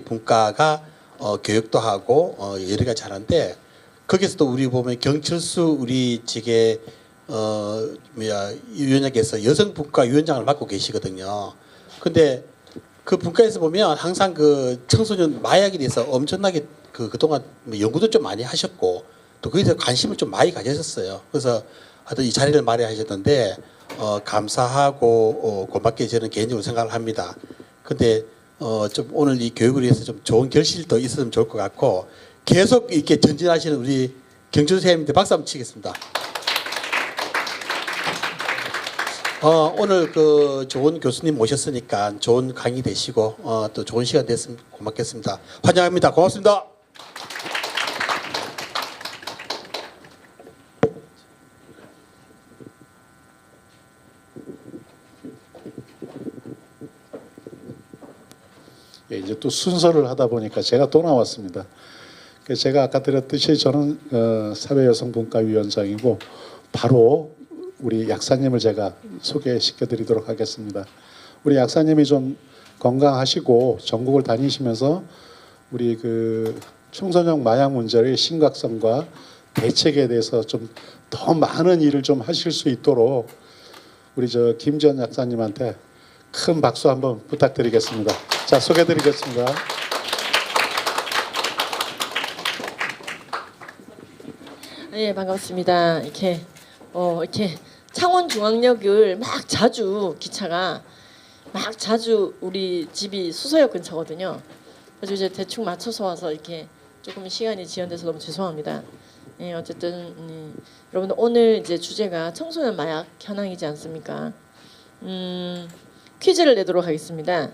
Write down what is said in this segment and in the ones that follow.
분과가 교육도 하고 여러 가지 하는데 거기서도 우리 보면 경철수 우리 직의 위원장께서 여성분과 위원장을 맡고 계시거든요. 근데 그 분과에서 보면 항상 그 청소년 마약에 대해서 엄청나게 그동안 연구도 좀 많이 하셨고 또 거기에 대해서 관심을 좀 많이 가지셨어요. 그래서 하여튼 이 자리를 마련하셨는데 감사하고 고맙게 저는 개인적으로 생각을 합니다. 근데 좀 오늘 이 교육을 위해서 좀 좋은 결실도 있었으면 좋을 것 같고 계속 이렇게 전진하시는 우리 경철 선생님한테 박수 한번 치겠습니다. 오늘 그 좋은 교수님 모셨으니까 좋은 강의 되시고 또 좋은 시간 됐으면 고맙겠습니다. 환영합니다. 고맙습니다. 예, 이제 또 순서를 하다 보니까 제가 또 나왔습니다. 제가 아까 드렸듯이 저는 사회여성분과위원장이고 바로 우리 약사님을 제가 소개시켜 드리도록 하겠습니다. 우리 약사님이 좀 건강하시고 전국을 다니시면서 우리 그 청소년 마약 문제의 심각성과 대책에 대해서 좀 더 많은 일을 좀 하실 수 있도록 우리 저 김지연 약사님한테 큰 박수 한번 부탁드리겠습니다. 자, 소개드리겠습니다. 네, 반갑습니다. 이렇게 창원중앙역을 막 자주 기차가 막 자주 우리 집이 수서역 근처거든요. 그래서 이제 대충 맞춰서 와서 이렇게 조금 시간이 지연돼서 너무 죄송합니다. 예, 어쨌든 여러분들 오늘 이제 주제가 청소년 마약 현황이지 않습니까? 퀴즈를 내도록 하겠습니다.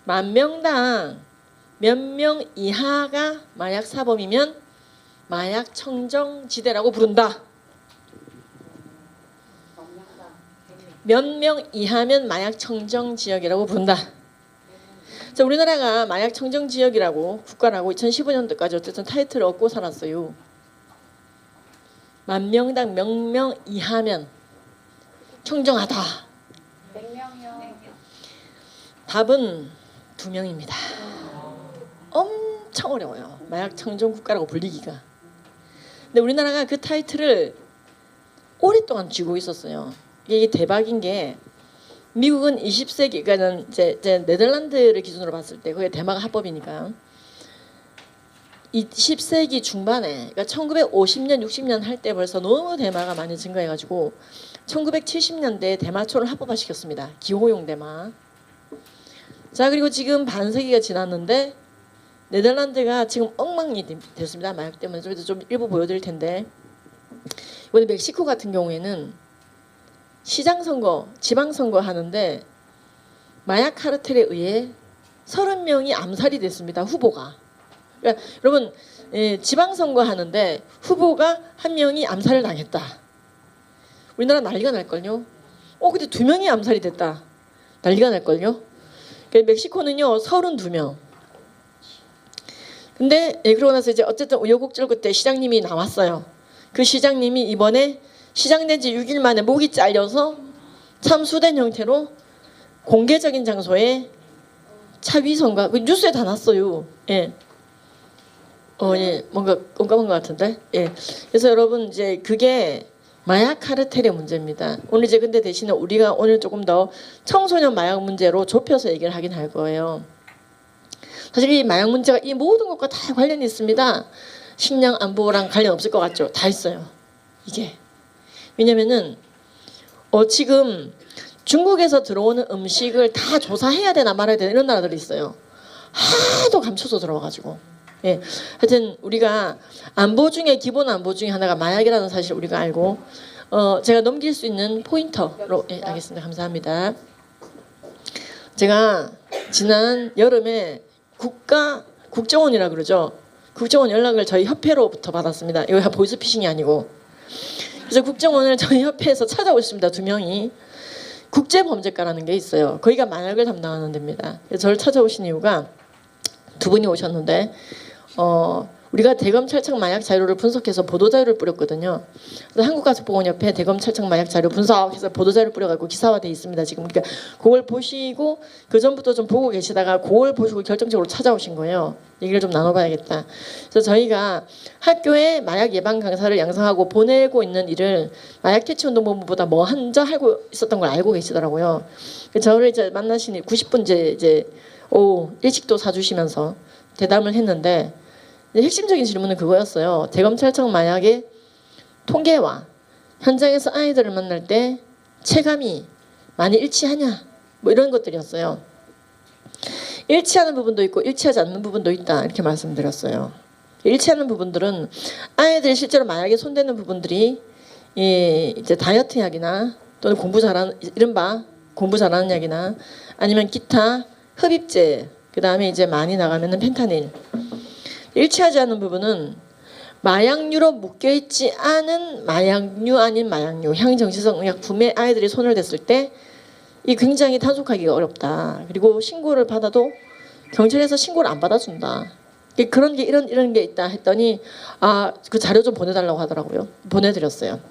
10,000명당 몇 명 이하가 마약 사범이면 마약 청정지대라고 부른다. 몇 명 이하면 마약 청정지역이라고 부른다. 자, 우리나라가 마약 청정지역이라고 국가라고 2015년도까지 어쨌든 타이틀을 얻고 살았어요. 10,000명당 몇 명 이하면 청정하다. 100명이요. 답은 2명입니다. 엄청 어려워요. 마약 청정 국가라고 불리기가. 근데 우리나라가 그 타이틀을 오랫동안 쥐고 있었어요. 이게 대박인 게 미국은 20세기, 그러니까 이제 네덜란드를 기준으로 봤을 때 그게 대마가 합법이니까 20세기 중반에, 그러니까 1950년, 60년 할 때 벌써 너무 대마가 많이 증가해가지고 1970년대에 대마초를 합법화시켰습니다. 기호용 대마. 자, 그리고 지금 반세기가 지났는데 네덜란드가 지금 엉망이 됐습니다. 마약 때문에. 좀 일부 보여드릴 텐데 이번에 멕시코 같은 경우에는 시장선거, 지방선거 하는데 마약 카르텔에 의해 30명이 암살이 됐습니다. 후보가. 그러니까 여러분, 지방선거 하는데 후보가 한 명이 암살을 당했다. 우리나라 난리가 날걸요. 근데 2명이 암살이 됐다. 난리가 날걸요. 멕시코는요 32명. 근데 그러고 나서 이제 어쨌든 우여곡절 끝에 시장님이 나왔어요. 그 시장님이 이번에 시장된 지 6일 만에 목이 잘려서 참수된 형태로 공개적인 장소에 차위선과 그 뉴스에 다 났어요. 예. 예, 뭔가 깜깜한 것 같은데. 예. 그래서 여러분 이제 그게 마약 카르텔의 문제입니다. 오늘 이제 근데 대신에 우리가 오늘 조금 더 청소년 마약 문제로 좁혀서 얘기를 하긴 할 거예요. 사실 이 마약 문제가 이 모든 것과 다 관련이 있습니다. 식량 안보랑 관련 없을 것 같죠? 다 있어요. 이게. 왜냐면은 지금 중국에서 들어오는 음식을 다 조사해야 되나 말아야 되나 이런 나라들이 있어요. 하도 감춰서 들어와가지고. 예, 하여튼 우리가 안보 중에 기본 안보 중에 하나가 마약이라는 사실 우리가 알고 제가 넘길 수 있는 포인터로 알겠습니다. 감사합니다. 제가 지난 여름에 국정원이라 그러죠. 국정원 연락을 저희 협회로부터 받았습니다. 이거 보이스피싱이 아니고. 그래서 국정원을 저희 협회에서 찾아오셨습니다. 2명이. 국제범죄과라는 게 있어요. 거기가 마약을 담당하는 데입니다. 그래서 저를 찾아오신 이유가 2분이 오셨는데 우리가 대검찰청 마약 자료를 분석해서 보도 자료를 뿌렸거든요. 그래서 한국가족보건협회 대검찰청 마약 자료 분석해서 보도 자료를 뿌려가지고 기사화돼 있습니다. 지금 그러니까 그걸 보시고 그 전부터 좀 보고 계시다가 그걸 보시고 결정적으로 찾아오신 거예요. 얘기를 좀 나눠봐야겠다. 그래서 저희가 학교에 마약 예방 강사를 양성하고 보내고 있는 일을 마약 퇴치 운동본부보다 먼저 하고 있었던 걸 알고 계시더라고요. 저를 이제 만나시니 90분 이제 일찍도 사주시면서 대담을 했는데. 핵심적인 질문은 그거였어요. 대검찰청 마약의 통계와 현장에서 아이들을 만날 때 체감이 많이 일치하냐 뭐 이런 것들이었어요. 일치하는 부분도 있고 일치하지 않는 부분도 있다 이렇게 말씀드렸어요. 일치하는 부분들은 아이들이 실제로 마약에 손대는 부분들이 이제 다이어트 약이나 또는 이른바 공부 잘하는 약이나 아니면 기타 흡입제 그다음에 이제 많이 나가면은 펜타닐. 일치하지 않는 부분은 마약류로 묶여있지 않은 마약류 아닌 마약류 향정신성 의약품에 아이들이 손을 댔을 때 이 굉장히 단속하기가 어렵다. 그리고 신고를 받아도 경찰에서 신고를 안 받아준다. 그런 게 이런 게 있다 했더니 그 자료 좀 보내달라고 하더라고요. 보내드렸어요.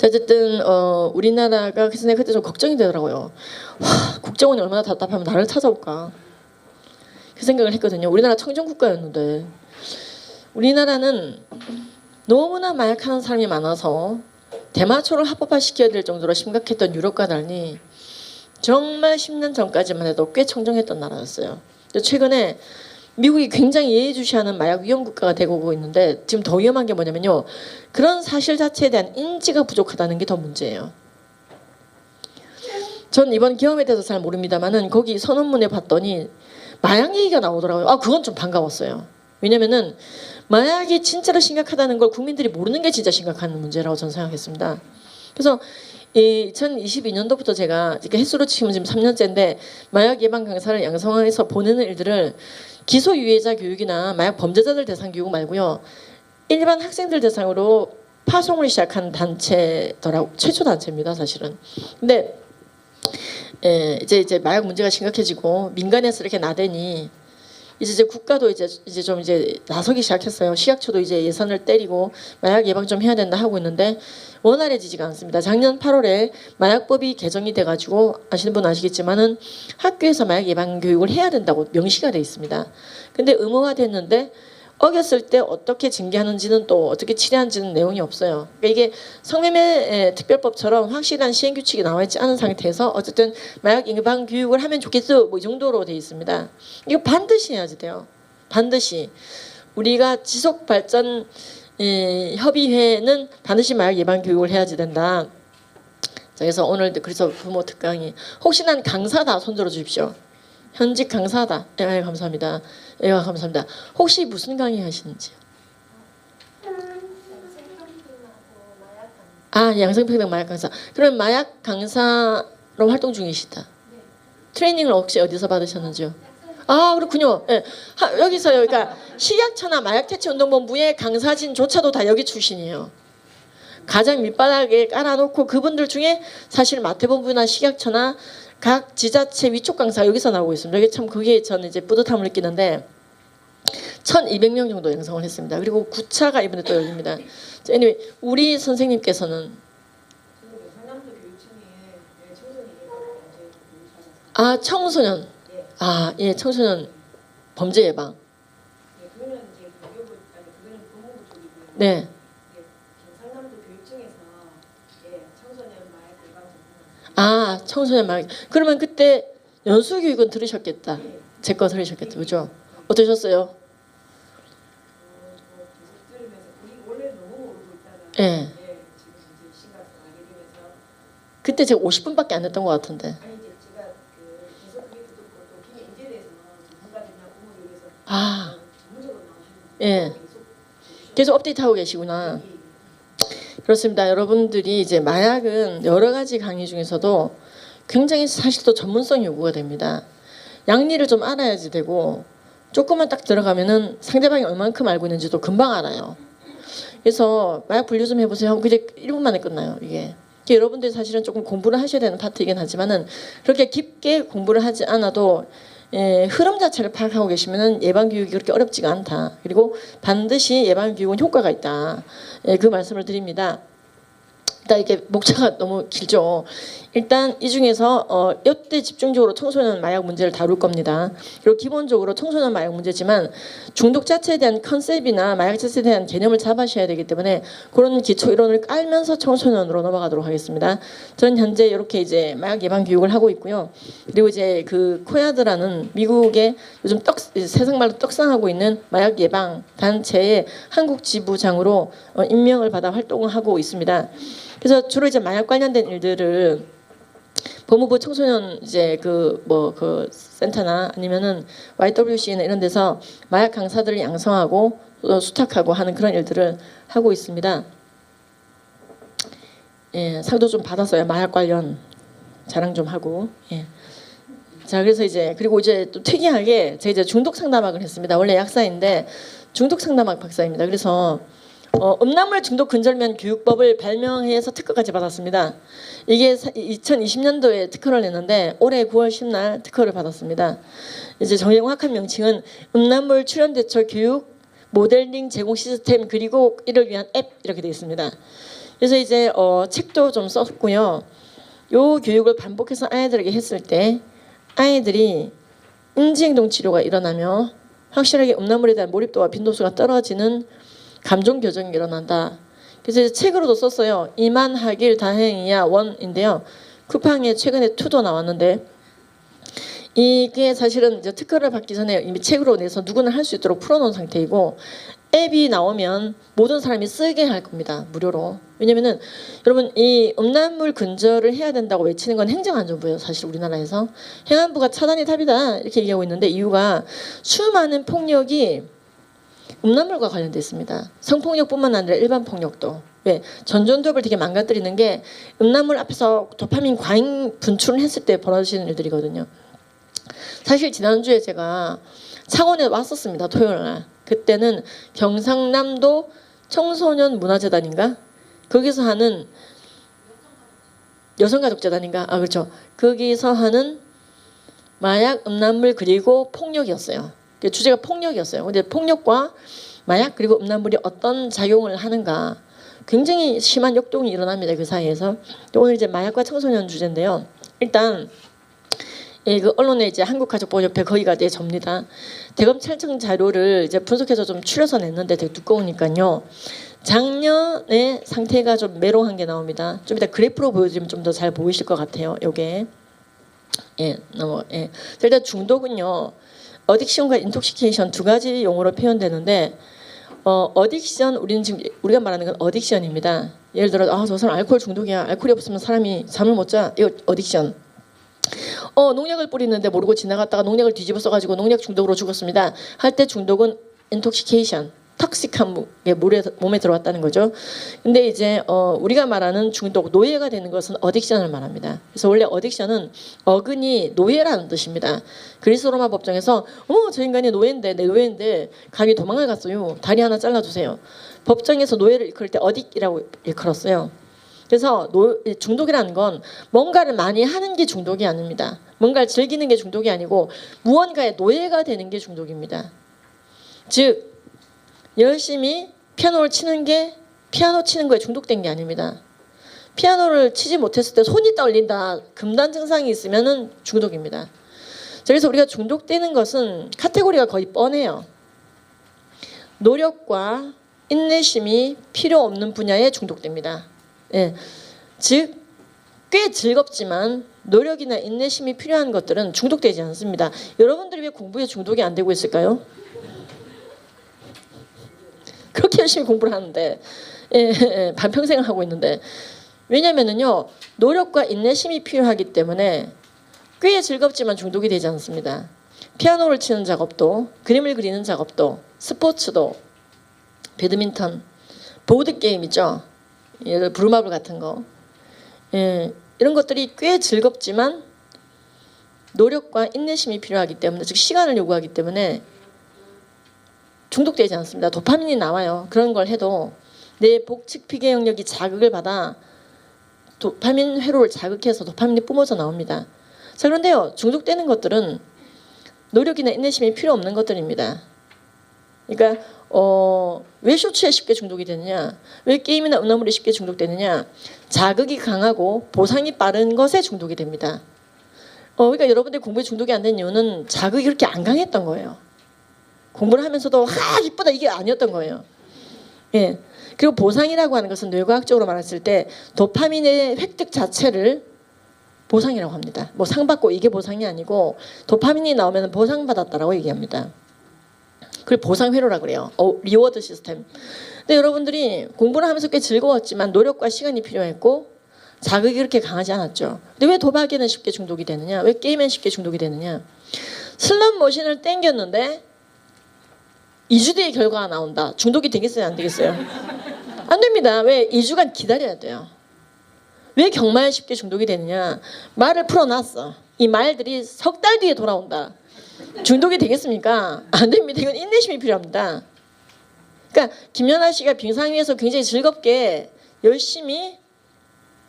어쨌든 우리나라가 그래서 내가 그때 좀 걱정이 되더라고요. 와, 국정원이 얼마나 답답하면 나를 찾아올까. 그 생각을 했거든요. 우리나라 청정국가였는데 우리나라는 너무나 마약하는 사람이 많아서 대마초를 합법화시켜야 될 정도로 심각했던 유럽과 달리 정말 10년 전까지만 해도 꽤 청정했던 나라였어요. 최근에 미국이 굉장히 예의주시하는 마약 위험 국가가 되고 오고 있는데 지금 더 위험한 게 뭐냐면요. 그런 사실 자체에 대한 인지가 부족하다는 게 더 문제예요. 전 이번 기업에 대해서 잘 모릅니다만은 거기 선언문에 봤더니 마약 얘기가 나오더라고요. 그건 좀 반가웠어요. 왜냐면은 마약이 진짜로 심각하다는 걸 국민들이 모르는 게 진짜 심각한 문제라고 저는 생각했습니다. 그래서 2022년도부터 제가 횟수로 치면 지금 3년째인데 마약 예방 강사를 양성해서 보내는 일들을 기소 유해자 교육이나 마약 범죄자들 대상 교육 말고요. 일반 학생들 대상으로 파송을 시작한 단체더라고. 최초 단체입니다, 사실은. 근데 이제 마약 문제가 심각해지고 민간에서 이렇게 나대니 이제 국가도 이제 좀 나서기 시작했어요. 시약처도 이제 예산을 때리고 마약 예방 좀 해야 된다 하고 있는데 원활해지지가 않습니다. 작년 8월에 마약법이 개정이 돼가지고 아시는 분은 아시겠지만은 학교에서 마약 예방 교육을 해야 된다고 명시가 돼 있습니다. 근데 의무화됐는데 어겼을 때 어떻게 징계하는지는 또 어떻게 치료하는지는 내용이 없어요. 그러니까 이게 성매매 특별법처럼 확실한 시행규칙이 나와 있지 않은 상태에서 어쨌든 마약 예방 교육을 하면 좋겠어 뭐 이 정도로 돼 있습니다. 이거 반드시 해야지 돼요. 반드시 우리가 지속발전 협의회는 반드시 마약 예방 교육을 해야지 된다. 자, 그래서 오늘 그래서 부모 특강이 혹시나 강사다 손들어 주십시오. 현직 강사다. 예, 감사합니다. 예, 감사합니다. 혹시 무슨 강의 하시는지요? 양성평등 마약 강사. 그럼 마약 강사로 활동 중이시다. 트레이닝을 혹시 어디서 받으셨는지요? 그렇군요. 예. 여기서요. 그러니까 식약처나 마약퇴치운동본부의 강사진조차도 다 여기 출신이에요. 가장 밑바닥에 깔아놓고 그분들 중에 사실 마태본부나 식약처나 각 지자체 위촉 강사 여기서 나오고 있습니다. 여기 참 그게 저는 이제 뿌듯함을 느끼는데 1,200명 정도 양성을 했습니다. 그리고 9차가 이번에 또 열립니다. anyway, 우리 선생님께서는 청소년 예, 청소년 범죄 예방. 네. 청소년 마약. 그러면 그때 연수 교육은 들으셨겠다. 제 거 들으셨겠다. 그죠? 어떠셨어요? 예. 그때 제가 50분밖에 안 했던 것 같은데. 예. 계속 업데이트하고 계시구나. 그렇습니다. 여러분들이 이제 마약은 여러 가지 강의 중에서도 굉장히 사실 또 전문성이 요구가 됩니다. 양리를 좀 알아야지 되고 조금만 딱 들어가면은 상대방이 얼만큼 알고 있는지도 금방 알아요. 그래서 마약 분류 좀 해보세요. 그게 1분 만에 끝나요. 이게. 여러분들이 사실은 조금 공부를 하셔야 되는 파트이긴 하지만은 그렇게 깊게 공부를 하지 않아도 흐름 자체를 파악하고 계시면은 예방 교육이 그렇게 어렵지가 않다. 그리고 반드시 예방 교육은 효과가 있다. 그 말씀을 드립니다. 일단 이게 목차가 너무 길죠. 일단 이 중에서 이때 집중적으로 청소년 마약 문제를 다룰 겁니다. 그리고 기본적으로 청소년 마약 문제지만 중독 자체에 대한 컨셉이나 마약 자체에 대한 개념을 잡으셔야 되기 때문에 그런 기초 이론을 깔면서 청소년으로 넘어가도록 하겠습니다. 저는 현재 이렇게 이제 마약 예방 교육을 하고 있고요. 그리고 이제 그 코야드라는 미국의 요즘 세상 말로 떡상하고 있는 마약 예방 단체의 한국 지부장으로 임명을 받아 활동을 하고 있습니다. 그래서 주로 이제 마약 관련된 일들을 법무부 청소년 이제 그 센터나 아니면은 YWC나 이런 데서 마약 강사들을 양성하고 수탁하고 하는 그런 일들을 하고 있습니다. 상도 좀 받았어요. 마약 관련 자랑 좀 하고. 자, 그래서 이제 그리고 이제 또 특이하게 제가 이제 중독 상담학을 했습니다. 원래 약사인데 중독 상담학 박사입니다. 그래서 음란물 중독 근절면 교육법을 발명해서 특허까지 받았습니다. 이게 2020년도에 특허를 냈는데 올해 9월 10날 특허를 받았습니다. 이제 정확한 명칭은 음란물 출연 대처 교육 모델링 제공 시스템 그리고 이를 위한 앱 이렇게 되어 있습니다. 그래서 이제 책도 좀 썼고요. 요 교육을 반복해서 아이들에게 했을 때 아이들이 인지행동 치료가 일어나며 확실하게 음란물에 대한 몰입도와 빈도수가 떨어지는 감정 교정이 일어난다. 그래서 이제 책으로도 썼어요. 이만하길 다행이야 1인데요. 쿠팡에 최근에 2도 나왔는데 이게 사실은 이제 특허를 받기 전에 이미 책으로 내서 누구나 할 수 있도록 풀어놓은 상태이고 앱이 나오면 모든 사람이 쓰게 할 겁니다. 무료로. 왜냐면은 여러분 이 음란물 근절을 해야 된다고 외치는 건 행정안전부예요. 사실 우리나라에서 행안부가 차단이 답이다 이렇게 얘기하고 있는데 이유가 수많은 폭력이 음란물과 관련돼 있습니다. 성폭력뿐만 아니라 일반 폭력도. 왜? 전전두엽을 되게 망가뜨리는 게 음란물 앞에서 도파민 과잉 분출을 했을 때 벌어지는 일들이거든요. 사실 지난주에 제가 창원에 왔었습니다. 토요일날. 그때는 경상남도 청소년 문화재단인가? 거기서 하는 여성가족재단인가? 아 그렇죠. 거기서 하는 마약, 음란물 그리고 폭력이었어요. 주제가 폭력이었어요. 근데 폭력과 마약 그리고 음란물이 어떤 작용을 하는가 굉장히 심한 역동이 일어납니다. 그 사이에서. 오늘 이제 마약과 청소년 주제인데요. 일단 그 언론에 이제 한국가족보호협회 거기가 내 접니다. 대검찰청 자료를 이제 분석해서 좀 추려서 냈는데 되게 두꺼우니까요. 작년의 상태가 좀 메롱한 게 나옵니다. 좀 이따 그래프로 보여드리면 좀 더 잘 보이실 것 같아요. 요게 일단 중독은요. 어딕션과 인톡시케이션 두 가지 용어로 표현되는데 어딕션 우리는 지금 우리가 말하는 건 어딕션입니다. 예를 들어 저 사람 알코올 중독이야. 알코올이 없으면 사람이 잠을 못 자. 이거 어딕션. 농약을 뿌리는데 모르고 지나갔다가 농약을 뒤집어 써가지고 농약 중독으로 죽었습니다. 할 때 중독은 인톡시케이션. 턱식한 게 몸에 들어왔다는 거죠. 근데 이제 우리가 말하는 중독, 노예가 되는 것은 어딕션을 말합니다. 그래서 원래 어딕션은 어근이 노예라는 뜻입니다. 그리스 로마 법정에서 저 인간이 노예인데 내 노예인데 감히 도망을 갔어요. 다리 하나 잘라주세요. 법정에서 노예를 일컬을 때 어딕이라고 일컬었어요. 그래서 중독이라는 건 뭔가를 많이 하는 게 중독이 아닙니다. 뭔가를 즐기는 게 중독이 아니고 무언가의 노예가 되는 게 중독입니다. 즉 열심히 피아노를 치는 게 피아노 치는 거에 중독된 게 아닙니다. 피아노를 치지 못했을 때 손이 떨린다. 금단 증상이 있으면은 중독입니다. 그래서 우리가 중독되는 것은 카테고리가 거의 뻔해요. 노력과 인내심이 필요 없는 분야에 중독됩니다. 즉 꽤 즐겁지만 노력이나 인내심이 필요한 것들은 중독되지 않습니다. 여러분들이 왜 공부에 중독이 안 되고 있을까요? 그렇게 열심히 공부를 하는데 반평생을 하고 있는데 왜냐면은요 노력과 인내심이 필요하기 때문에 꽤 즐겁지만 중독이 되지 않습니다. 피아노를 치는 작업도 그림을 그리는 작업도 스포츠도 배드민턴 보드게임 있죠. 예를 들어 브루마블 같은 거 이런 것들이 꽤 즐겁지만 노력과 인내심이 필요하기 때문에 즉 시간을 요구하기 때문에 중독되지 않습니다. 도파민이 나와요. 그런 걸 해도 내 복측 피계 영역이 자극을 받아 도파민 회로를 자극해서 도파민이 뿜어져 나옵니다. 자 그런데요. 중독되는 것들은 노력이나 인내심이 필요 없는 것들입니다. 그러니까 왜 쇼츠에 쉽게 중독이 되느냐, 왜 게임이나 음란물에 쉽게 중독되느냐, 자극이 강하고 보상이 빠른 것에 중독이 됩니다. 그러니까 여러분들 공부에 중독이 안 된 이유는 자극이 그렇게 안 강했던 거예요. 공부를 하면서도 이쁘다 이게 아니었던 거예요. 예. 그리고 보상이라고 하는 것은 뇌과학적으로 말했을 때 도파민의 획득 자체를 보상이라고 합니다. 뭐 상 받고 이게 보상이 아니고 도파민이 나오면 보상받았다라고 얘기합니다. 그걸 보상 회로라 그래요. 리워드 시스템. 근데 여러분들이 공부를 하면서 꽤 즐거웠지만 노력과 시간이 필요했고 자극이 그렇게 강하지 않았죠. 근데 왜 도박에는 쉽게 중독이 되느냐? 왜 게임에는 쉽게 중독이 되느냐? 슬롯 머신을 땡겼는데 2주 뒤에 결과가 나온다. 중독이 되겠어요? 안 되겠어요? 안 됩니다. 왜? 2주간 기다려야 돼요. 왜 경마에 쉽게 중독이 되느냐? 말을 풀어놨어. 이 말들이 석 달 뒤에 돌아온다. 중독이 되겠습니까? 안 됩니다. 이건 인내심이 필요합니다. 그러니까 김연아 씨가 빙상 위에서 굉장히 즐겁게 열심히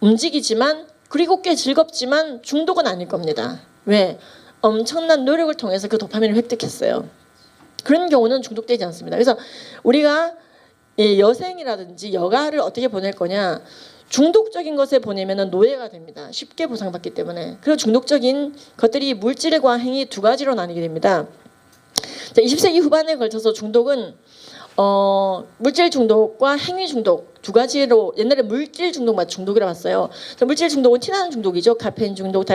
움직이지만 그리고 꽤 즐겁지만 중독은 아닐 겁니다. 왜? 엄청난 노력을 통해서 그 도파민을 획득했어요. 그런 경우는 중독되지 않습니다. 그래서 우리가 여생이라든지 여가를 어떻게 보낼 거냐, 중독적인 것에 보내면 노예가 됩니다. 쉽게 보상받기 때문에. 그리고 중독적인 것들이 물질과 행위 두 가지로 나뉘게 됩니다. 자, 20세기 후반에 걸쳐서 중독은 물질 중독과 행위 중독 두 가지로, 옛날에 물질 중독만 중독이라고 봤어요. 물질 중독은 티나는 중독이죠. 카페인 중독.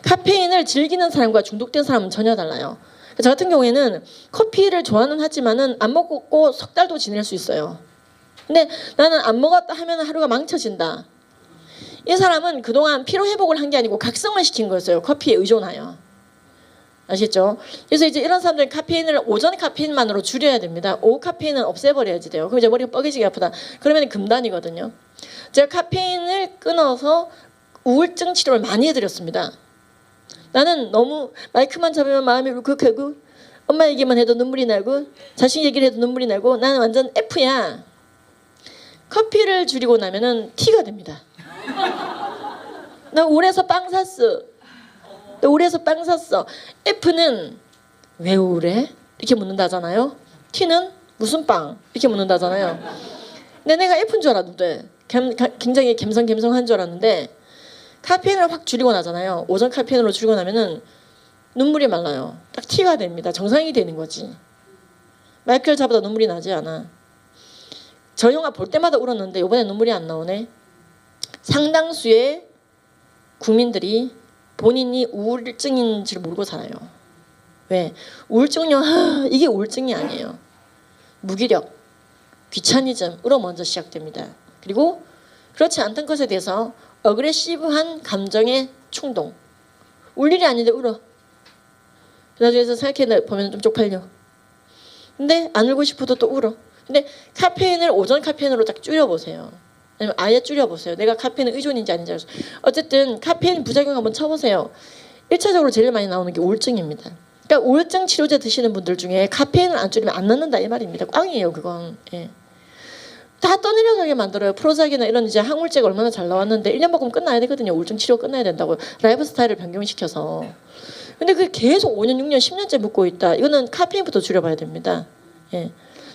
카페인을 즐기는 사람과 중독된 사람은 전혀 달라요. 저 같은 경우에는 커피를 좋아는 하지만은 안 먹고 석 달도 지낼 수 있어요. 근데 나는 안 먹었다 하면 하루가 망쳐진다. 이 사람은 그동안 피로 회복을 한 게 아니고 각성을 시킨 거였어요. 커피에 의존하여. 아시겠죠? 그래서 이제 이런 사람들은 카페인을 오전 카페인만으로 줄여야 됩니다. 오후 카페인은 없애버려야지 돼요. 그럼 이제 머리가 뻐개지게 아프다. 그러면 금단이거든요. 제가 카페인을 끊어서 우울증 치료를 많이 해드렸습니다. 나는 너무 마이크만 잡으면 마음이 울컥하고 엄마 얘기만 해도 눈물이 나고 자식 얘기를 해도 눈물이 나고 나는 완전 F야. 커피를 줄이고 나면은 T가 됩니다. 나 우울해서 빵 샀어. 나 우울해서 빵 샀어. F는 왜 우울해? 이렇게 묻는다잖아요. T는 무슨 빵? 이렇게 묻는다잖아요. 근데 내가 F인 줄 알았는데 굉장히 갬성갬성한 줄 알았는데 카페인을 확 줄이고 나잖아요. 오전 카페인으로 줄이고 나면은 눈물이 말라요. 딱 T가 됩니다. 정상이 되는 거지. 마이크를 잡아도 눈물이 나지 않아. 저 영화 볼 때마다 울었는데 이번에 눈물이 안 나오네. 상당수의 국민들이 본인이 우울증인 줄 모르고 살아요. 왜? 우울증은요, 이게 우울증이 아니에요. 무기력, 귀차니즘으로 먼저 시작됩니다. 그리고 그렇지 않던 것에 대해서 어그레시브한 감정의 충동. 울 일이 아닌데 울어. 나중에서 생각해 보면 좀 쪽팔려. 근데 안 울고 싶어도 또 울어. 근데 카페인을 오전 카페인으로 딱 줄여보세요. 아니면 아예 줄여보세요. 내가 카페인 의존인지 아닌지 알아서. 어쨌든 카페인 부작용 한번 쳐보세요. 1차적으로 제일 많이 나오는 게 우울증입니다. 그러니까 우울증 치료제 드시는 분들 중에 카페인을 안 줄이면 안 낫는다 이 말입니다. 꽝이에요 그건. 예. 다 떠내려가게 만들어요. 프로작이나 이런 이제 항우울제가 얼마나 잘 나왔는데 1년 먹으면 끝나야 되거든요. 우울증 치료 끝나야 된다고. 라이프 스타일을 변경시켜서. 근데 그게 계속 5년, 6년, 10년째 묻고 있다. 이거는 카페인부터 줄여봐야 됩니다. 예.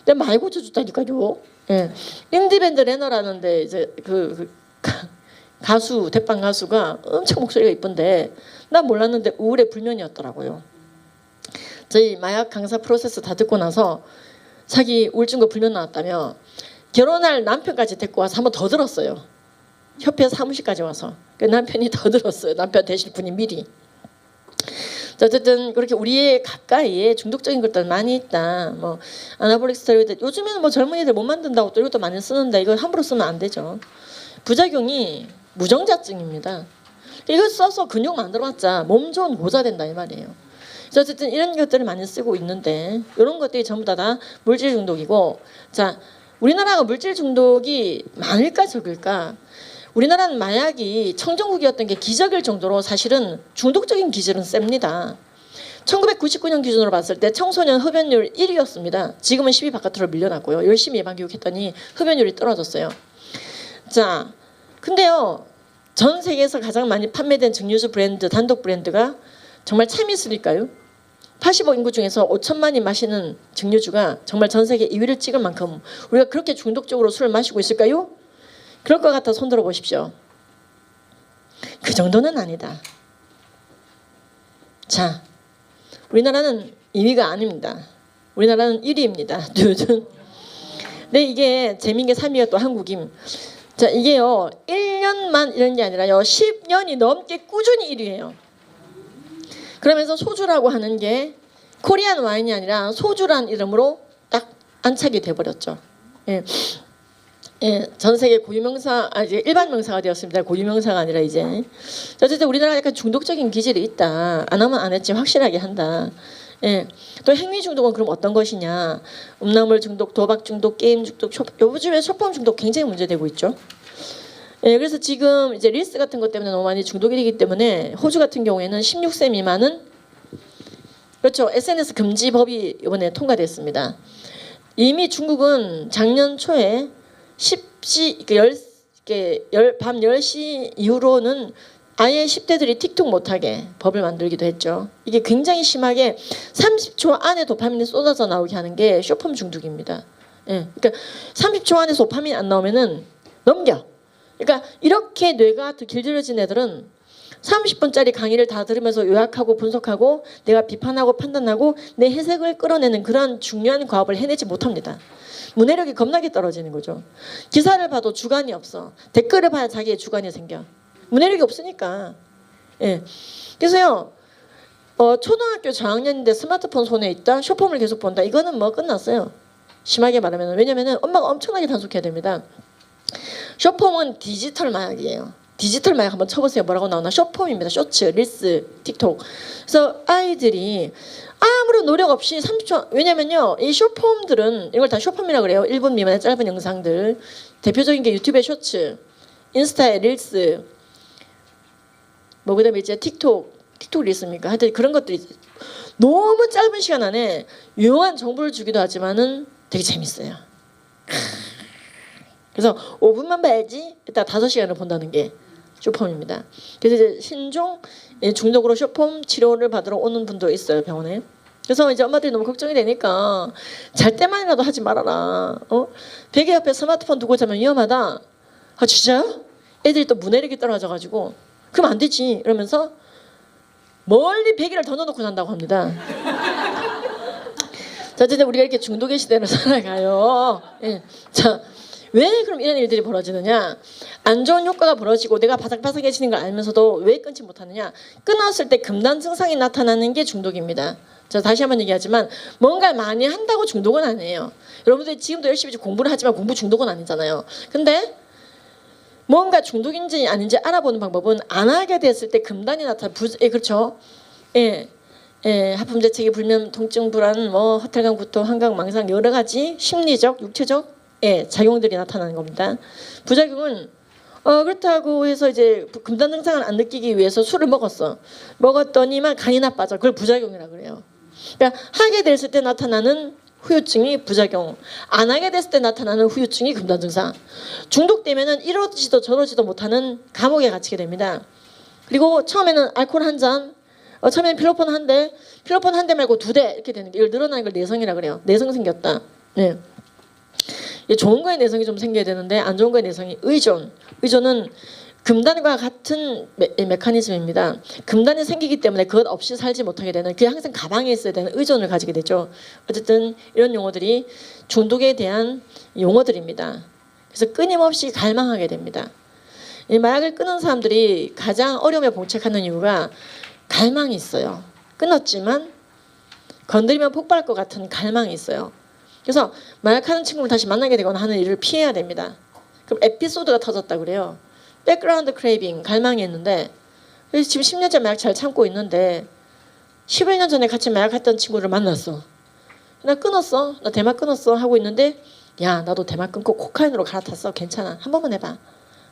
근데 많이 고쳐줬다니까요. 예. 인디밴드 레너라는데 이제 가수 대빵 가수가 엄청 목소리가 이쁜데 난 몰랐는데 우울의 불면이었더라고요. 저희 마약 강사 프로세스 다 듣고 나서 자기 우울증과 불면 나왔다며 결혼할 남편까지 데리고 와서 한 번 더 들었어요. 협회 사무실까지 와서. 그 남편이 더 들었어요. 남편 되실 분이 미리. 어쨌든 그렇게 우리의 가까이에 중독적인 것들 많이 있다. 뭐 아나볼릭 스테로이드 요즘에는 뭐 젊은이들 못 만든다고 또 이것도 많이 쓰는데 이거 함부로 쓰면 안 되죠. 부작용이 무정자증입니다. 이거 써서 근육 만들어봤자 몸 좋은 고자 된다 이 말이에요. 그래서 어쨌든 이런 것들을 많이 쓰고 있는데 이런 것들이 전부 다 물질 중독이고, 자 우리나라가 물질 중독이 많을까 적을까? 우리나라는 마약이 청정국이었던 게 기적일 정도로 사실은 중독적인 기질은 셉니다. 1999년 기준으로 봤을 때 청소년 흡연율 1위였습니다. 지금은 10위 바깥으로 밀려났고요. 열심히 예방교육했더니 흡연율이 떨어졌어요. 자, 근데요. 전 세계에서 가장 많이 판매된 증류주 브랜드, 단독 브랜드가 정말 참이슬일까요? 85 인구 중에서 5천만이 마시는 증류주가 정말 전 세계 2위를 찍을 만큼 우리가 그렇게 중독적으로 술을 마시고 있을까요? 그럴 것 같아 손 들어 보십시오. 그 정도는 아니다. 자, 우리나라는 2위가 아닙니다. 우리나라는 1위입니다. 근데 이게 재미있는 게 3위가 또 한국임. 자, 이게요 1년만 이런 게 아니라요 10년이 넘게 꾸준히 1위예요. 그러면서 소주라고 하는 게 코리안 와인이 아니라 소주란 이름으로 딱 안착이 돼버렸죠. 예. 예, 전 세계 고유명사, 이제 일반 명사가 되었습니다. 고유명사가 아니라 이제. 어쨌든 우리나라가 약간 중독적인 기질이 있다. 안 하면 안 했지 확실하게 한다. 예. 또 행위 중독은 그럼 어떤 것이냐? 음란물 중독, 도박 중독, 게임 중독, 요즘에 쇼폼 중독 굉장히 문제되고 있죠. 예, 그래서 지금 이제 릴스 같은 것 때문에 너무 많이 중독이 되기 때문에 호주 같은 경우에는 16세 미만은 그렇죠. SNS 금지법이 이번에 통과됐습니다. 이미 중국은 작년 초에 10시 밤 10시 이후로는 아예 10대들이 틱톡 못하게 법을 만들기도 했죠. 이게 굉장히 심하게 30초 안에 도파민이 쏟아져 나오게 하는 게 쇼폼 중독입니다. 예, 그러니까 30초 안에 도파민이 안 나오면은 넘겨. 그러니까 이렇게 뇌가 길들여진 애들은 30분짜리 강의를 다 들으면서 요약하고 분석하고 내가 비판하고 판단하고 내 해석을 끌어내는 그런 중요한 과업을 해내지 못합니다. 문해력이 겁나게 떨어지는 거죠. 기사를 봐도 주관이 없어. 댓글을 봐야 자기의 주관이 생겨. 문해력이 없으니까. 예. 그래서요. 초등학교 저학년인데 스마트폰 손에 있다. 쇼폼을 계속 본다. 이거는 뭐 끝났어요. 심하게 말하면. 왜냐면은 엄마가 엄청나게 단속해야 됩니다. 쇼폼은 디지털 마약이에요. 디지털 마약 한번 쳐보세요. 뭐라고 나오나? 쇼폼입니다. 쇼츠, 릴스, 틱톡. 그래서 아이들이 아무런 노력 없이 30초. 왜냐면요. 이 쇼폼들은 이걸 다 쇼폼이라고 그래요. 1분 미만의 짧은 영상들. 대표적인 게 유튜브의 쇼츠, 인스타의 릴스, 뭐 그다음에 이제 틱톡 릴스입니까? 하여튼 그런 것들이 너무 짧은 시간 안에 유용한 정보를 주기도 하지만은 되게 재밌어요. 그래서 5분만 봐야지 이따 5시간을 본다는 게 쇼폼입니다. 그래서 이제 신종 중독으로 쇼폼 치료를 받으러 오는 분도 있어요, 병원에. 그래서 이제 엄마들이 너무 걱정이 되니까 잘 때만이라도 하지 말아라. 베개 옆에 스마트폰 두고 자면 위험하다. 아 진짜요? 애들이 또 문해력이 떨어져가지고 그럼 안 되지 이러면서 멀리 베개를 던져놓고 잔다고 합니다. 자, 어쨌든 우리가 이렇게 중독의 시대를 살아가요. 예. 자, 왜 그럼 이런 일들이 벌어지느냐? 안 좋은 효과가 벌어지고 내가 바삭바삭해지는 걸 알면서도 왜 끊지 못하느냐? 끊었을 때 금단 증상이 나타나는 게 중독입니다. 자, 다시 한번 얘기하지만 뭔가를 많이 한다고 중독은 아니에요. 여러분들이 지금도 열심히 공부를 하지만 공부 중독은 아니잖아요. 근데 뭔가 중독인지 아닌지 알아보는 방법은 안 하게 됐을 때 금단이 나타나. 그렇죠? 예. 예, 하품재채기, 불면, 통증, 불안, 뭐 허탈감, 구토, 한강, 망상 여러 가지 심리적, 육체적 작용들이 나타나는 겁니다. 부작용은 그렇다고 해서 이제 금단 증상을 안 느끼기 위해서 술을 먹었더니만 간이 나빠져. 그걸 부작용이라 그래요. 그러니까 하게 됐을 때 나타나는 후유증이 부작용, 안 하게 됐을 때 나타나는 후유증이 금단 증상. 중독되면은 이러지도 저러지도 못하는 감옥에 갇히게 됩니다. 그리고 처음에는 알코올 한 잔, 처음에는 필로폰 한 대 말고 2대 이렇게 되는 게 이걸 늘어나는 걸 내성이라 그래요. 내성 생겼다. 네. 좋은 거에 내성이 좀 생겨야 되는데 안 좋은 거에 내성이 의존은 금단과 같은 메커니즘입니다. 금단이 생기기 때문에 그것 없이 살지 못하게 되는, 그게 항상 가방에 있어야 되는 의존을 가지게 되죠. 어쨌든 이런 용어들이 중독에 대한 용어들입니다. 그래서 끊임없이 갈망하게 됩니다. 이 마약을 끊은 사람들이 가장 어려움에 봉착하는 이유가 갈망이 있어요. 끊었지만 건드리면 폭발할 것 같은 갈망이 있어요. 그래서 마약하는 친구를 다시 만나게 되거나 하는 일을 피해야 됩니다. 그럼 에피소드가 터졌다 그래요. 백그라운드 크레이빙, 갈망이 있는데 그래서 지금 10년째 마약 잘 참고 있는데 11년 전에 같이 마약했던 친구를 만났어. 나 끊었어. 나 대마 끊었어. 하고 있는데 야 나도 대마 끊고 코카인으로 갈아탔어. 괜찮아. 한 번만 해봐.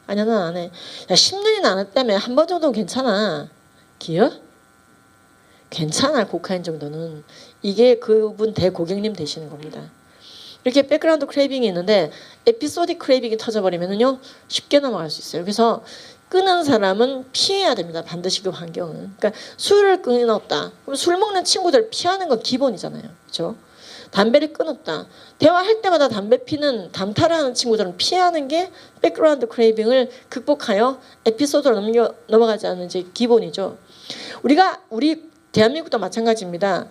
아니야 난 안 해. 야 10년이나 안 했다며 한 번 정도는 괜찮아. 기억? 괜찮아. 코카인 정도는. 이게 그분 대고객님 되시는 겁니다. 이렇게 백그라운드 크레이빙이 있는데 에피소딕 크레이빙이 터져버리면요 쉽게 넘어갈 수 있어요. 그래서 끊은 사람은 피해야 됩니다. 반드시 그 환경은. 그러니까 술을 끊었다. 그럼 술 먹는 친구들 피하는 건 기본이잖아요. 그렇죠? 담배를 끊었다. 대화할 때마다 담배 피는 담탈을 하는 친구들은 피하는 게 백그라운드 크레이빙을 극복하여 에피소드로 넘어가지 않는 게 기본이죠. 우리 대한민국도 마찬가지입니다.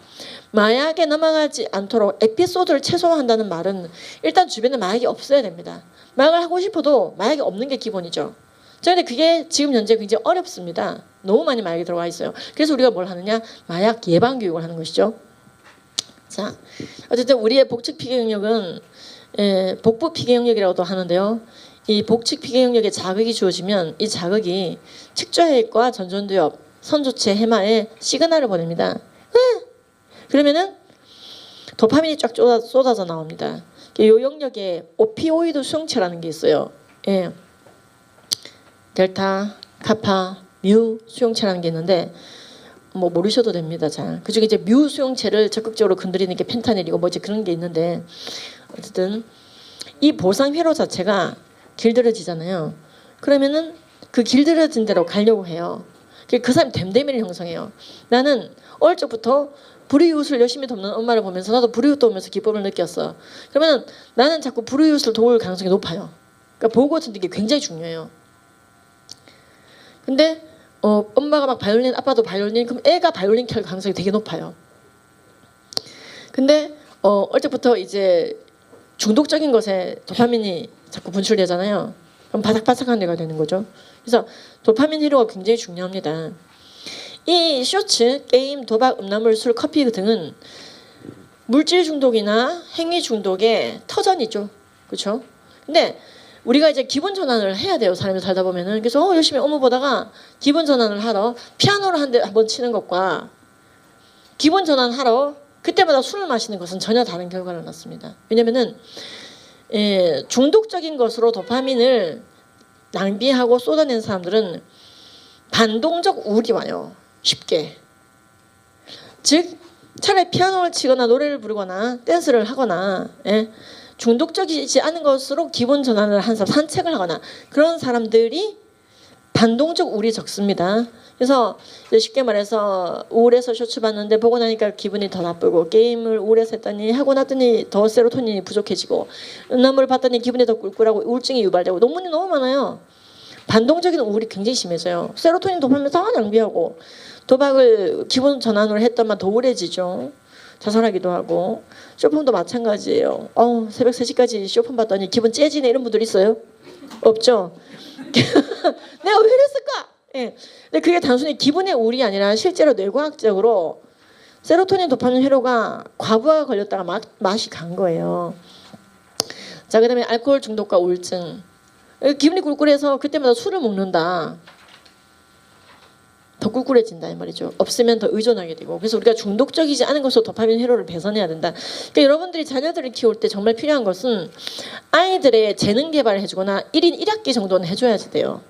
마약에 넘어가지 않도록 에피소드를 최소화한다는 말은 일단 주변에 마약이 없어야 됩니다. 마약을 하고 싶어도 마약이 없는 게 기본이죠. 그런데 그게 지금 현재 굉장히 어렵습니다. 너무 많이 마약이 들어와 있어요. 그래서 우리가 뭘 하느냐? 마약 예방 교육을 하는 것이죠. 자, 어쨌든 우리의 복측 피계 영역은 복부 피계 영역이라고도 하는데요. 이 복측 피계 영역에 자극이 주어지면 이 자극이 측좌해액과 전전두엽, 선조체, 해마에 시그널을 보냅니다. 그러면은 도파민이 쫙 쏟아져 나옵니다. 이 영역에 오피오이드 수용체라는 게 있어요. 예. 델타, 카파, 뮤 수용체라는 게 있는데 뭐 모르셔도 됩니다. 잘. 그중에 이제 뮤 수용체를 적극적으로 건드리는 게 펜타닐이고 뭐 이제 그런 게 있는데 어쨌든 이 보상 회로 자체가 길들여지잖아요. 그러면은 그 길들여진 대로 가려고 해요. 그 사람이 됨됨이를 형성해요. 나는 어릴 적부터 불이웃을 열심히 돕는 엄마를 보면서 나도 불이웃 도우면서 기쁨을 느꼈어. 그러면 나는 자꾸 불이웃을 도울 가능성이 높아요. 그러니까 보고 듣는 게 굉장히 중요해요. 근데 엄마가 막 바이올린, 아빠도 바이올린, 그럼 애가 바이올린 켤 가능성이 되게 높아요. 근데 어릴 적부터 이제 중독적인 것에 도파민이 자꾸 분출되잖아요. 그럼 바삭바삭한 애가 되는 거죠. 그래서 도파민 회로가 굉장히 중요합니다. 이 쇼츠, 게임, 도박, 음란물, 술, 커피 등은 물질 중독이나 행위 중독의 터전이죠. 그렇죠? 근데 우리가 이제 기분 전환을 해야 돼요. 사람이 살다 보면은. 그래서 열심히 업무 보다가 기분 전환을 하러 피아노를 한번 치는 것과 기분 전환하러 그때마다 술을 마시는 것은 전혀 다른 결과를 낳습니다. 왜냐면은 중독적인 것으로 도파민을 낭비하고 쏟아낸 사람들은 반동적 우울이 와요. 쉽게. 즉 차라리 피아노를 치거나 노래를 부르거나 댄스를 하거나 중독적이지 않은 것으로 기분 전환을 한 사람, 산책을 하거나 그런 사람들이 반동적 우울이 적습니다. 그래서 쉽게 말해서 우울해서 쇼츠 봤는데 보고 나니까 기분이 더 나쁘고 게임을 우울해서 했더니 하고 났더니 더 세로토닌이 부족해지고 음란물을 봤더니 기분이 더 꿀꿀하고 우울증이 유발되고 논문이 너무 많아요. 반동적인 우울이 굉장히 심해져요. 세로토닌 도파민 다 낭비하고 도박을 기분 전환으로 했더만 더 우울해지죠. 자살하기도 하고 쇼폼도 마찬가지예요. 새벽 3시까지 쇼폼 봤더니 기분 째지네 이런 분들 있어요? 없죠? 내가 왜 이랬을까? 예. 근데 그게 단순히 기분의 우울이 아니라 실제로 뇌과학적으로 세로토닌 도파민 회로가 과부하가 걸렸다가 맛이 간 거예요. 자, 그다음에 알코올 중독과 우울증. 기분이 꿀꿀해서 그때마다 술을 먹는다. 더 꿀꿀해진다 이 말이죠. 없으면 더 의존하게 되고. 그래서 우리가 중독적이지 않은 것으로 도파민 회로를 배선해야 된다. 그러니까 여러분들이 자녀들을 키울 때 정말 필요한 것은 아이들의 재능 개발을 해주거나 1인 1학기 정도는 해줘야지 돼요.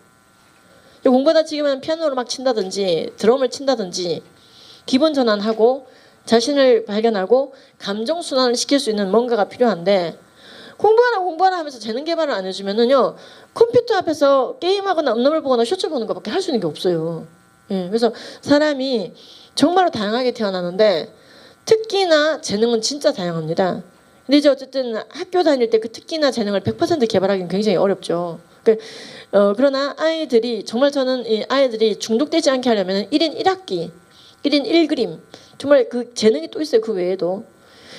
공부하다 지금은 피아노를 막 친다든지 드럼을 친다든지 기분 전환하고 자신을 발견하고 감정 순환을 시킬 수 있는 뭔가가 필요한데 공부하라 하면서 재능 개발을 안 해주면은요 컴퓨터 앞에서 게임하거나 음란물 보거나 쇼츠 보는 것밖에 할 수 있는 게 없어요. 예, 그래서 사람이 정말로 다양하게 태어나는데 특기나 재능은 진짜 다양합니다. 근데 이제 어쨌든 학교 다닐 때 그 특기나 재능을 100% 개발하기는 굉장히 어렵죠. 그러나 아이들이 정말 저는 이 아이들이 중독되지 않게 하려면 1인 1학기, 1인 1그림 정말 그 재능이 또 있어요. 그 외에도.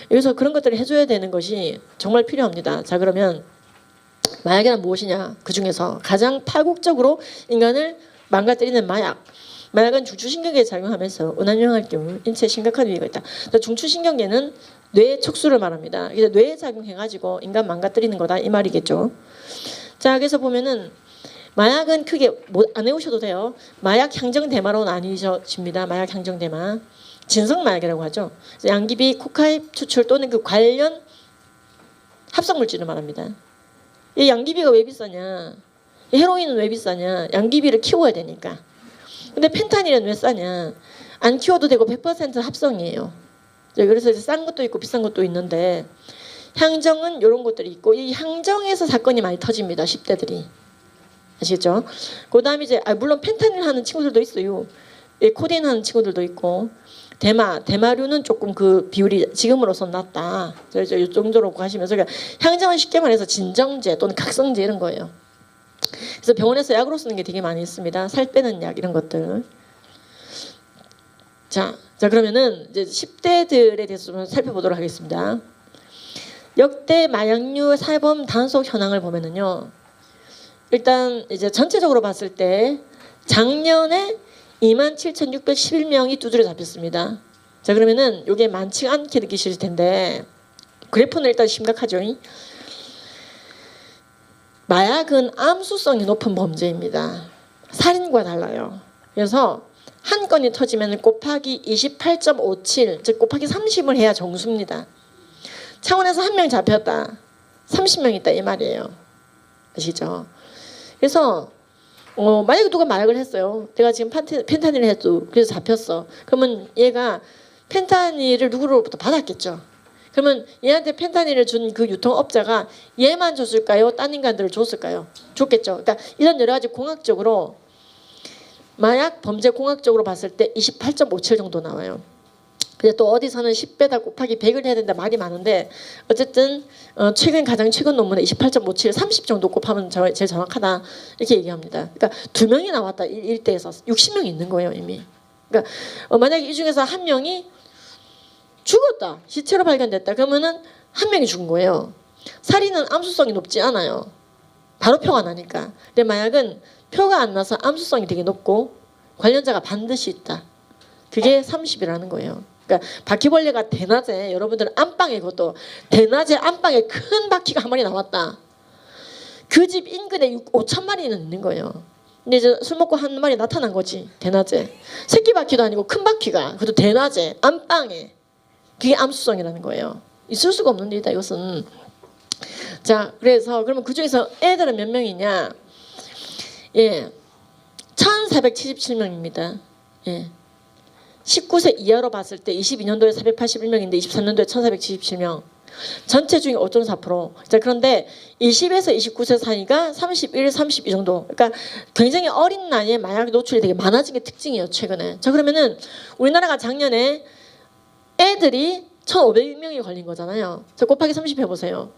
그래서 그런 것들을 해줘야 되는 것이 정말 필요합니다. 자, 그러면 마약이란 무엇이냐? 그 중에서 가장 파국적으로 인간을 망가뜨리는 마약은 중추신경계에 작용하면서 은한유형할 경우 인체에 심각한 위해가 있다. 중추신경계는 뇌 척수를 말합니다. 그래서 뇌에 작용해가지고 인간 망가뜨리는 거다 이 말이겠죠. 자, 그래서 보면은 마약은 크게 안 외우셔도 돼요. 마약 향정 대마로 나뉘어집니다. 마약 향정 대마. 진성 마약이라고 하죠. 양귀비, 코카인 추출 또는 그 관련 합성 물질을 말합니다. 이 양귀비가 왜 비싸냐? 이 헤로인은 왜 비싸냐? 양귀비를 키워야 되니까. 근데 펜타닐은 왜 싸냐? 안 키워도 되고 100% 합성이에요. 그래서 이제 싼 것도 있고 비싼 것도 있는데 향정은 이런 것들이 있고 이 향정에서 사건이 많이 터집니다. 10대들이. 아시겠죠? 그다음에 이제 물론 펜타닐 하는 친구들도 있어요. 예, 코데인 하는 친구들도 있고 대마류는 조금 그 비율이 지금으로선 낮다. 그래서 이 정도로 하시면서 그러니까 향정은 쉽게 말해서 진정제 또는 각성제 이런 거예요. 그래서 병원에서 약으로 쓰는 게 되게 많이 있습니다. 살 빼는 약 이런 것들. 자 그러면은 이제 10대들에 대해서 좀 살펴보도록 하겠습니다. 역대 마약류 사범 단속 현황을 보면은요. 일단 이제 전체적으로 봤을 때 작년에 27,611명이 두드려 잡혔습니다. 자 그러면은 이게 많지 않게 느끼실 텐데 그래프는 일단 심각하죠. 마약은 암수성이 높은 범죄입니다. 살인과 달라요. 그래서 한 건이 터지면 곱하기 28.57, 즉 곱하기 30을 해야 정수입니다. 창원에서 한 명 잡혔다. 30명 있다 이 말이에요. 아시죠? 그래서 만약에 누가 마약을 했어요. 내가 지금 펜타닐을 했어. 그래서 잡혔어. 그러면 얘가 펜타닐을 누구로부터 받았겠죠. 그러면 얘한테 펜타닐을 준 그 유통업자가 얘만 줬을까요? 딴 인간들을 줬을까요? 줬겠죠. 그러니까 이런 여러 가지 공학적으로 마약 범죄 공학적으로 봤을 때 28.57 정도 나와요. 근데 또 어디서는 10배다 곱하기 100을 해야 된다 말이 많은데 어쨌든 가장 최근 논문에 28.57, 30 정도 곱하면 제일 정확하다 이렇게 얘기합니다. 그러니까 2명이 나왔다 일대에서 60명이 있는 거예요 이미. 그러니까 만약에 이 중에서 한 명이 죽었다 시체로 발견됐다 그러면은 한 명이 죽은 거예요. 살인은 암수성이 높지 않아요. 바로 표가 나니까. 근데 마약은 표가 안 나서 암수성이 되게 높고 관련자가 반드시 있다. 그게 30이라는 거예요. 그러니까 바퀴벌레가 대낮에 여러분들은 안방에 그것도 대낮에 안방에 큰 바퀴가 한 마리 나왔다. 그 집 인근에 5천 마리는 있는 거예요. 근데 이제 술 먹고 한 마리 나타난 거지 대낮에. 새끼 바퀴도 아니고 큰 바퀴가 그것도 대낮에 안방에. 그게 암수성이라는 거예요. 있을 수가 없는 일이다 이것은. 자 그래서 그러면 그 중에서 애들은 몇 명이냐? 예, 1,477명입니다. 예. 19세 이하로 봤을 때 22년도에 481명인데 23년도에 1,477명. 전체 중에 5.4%. 자, 그런데 20에서 29세 사이가 31, 32 정도. 그러니까 굉장히 어린 나이에 마약 노출이 되게 많아진 게 특징이에요, 최근에. 자, 그러면은 우리나라가 작년에 애들이 1,500명이 걸린 거잖아요. 자, 곱하기 30 해보세요.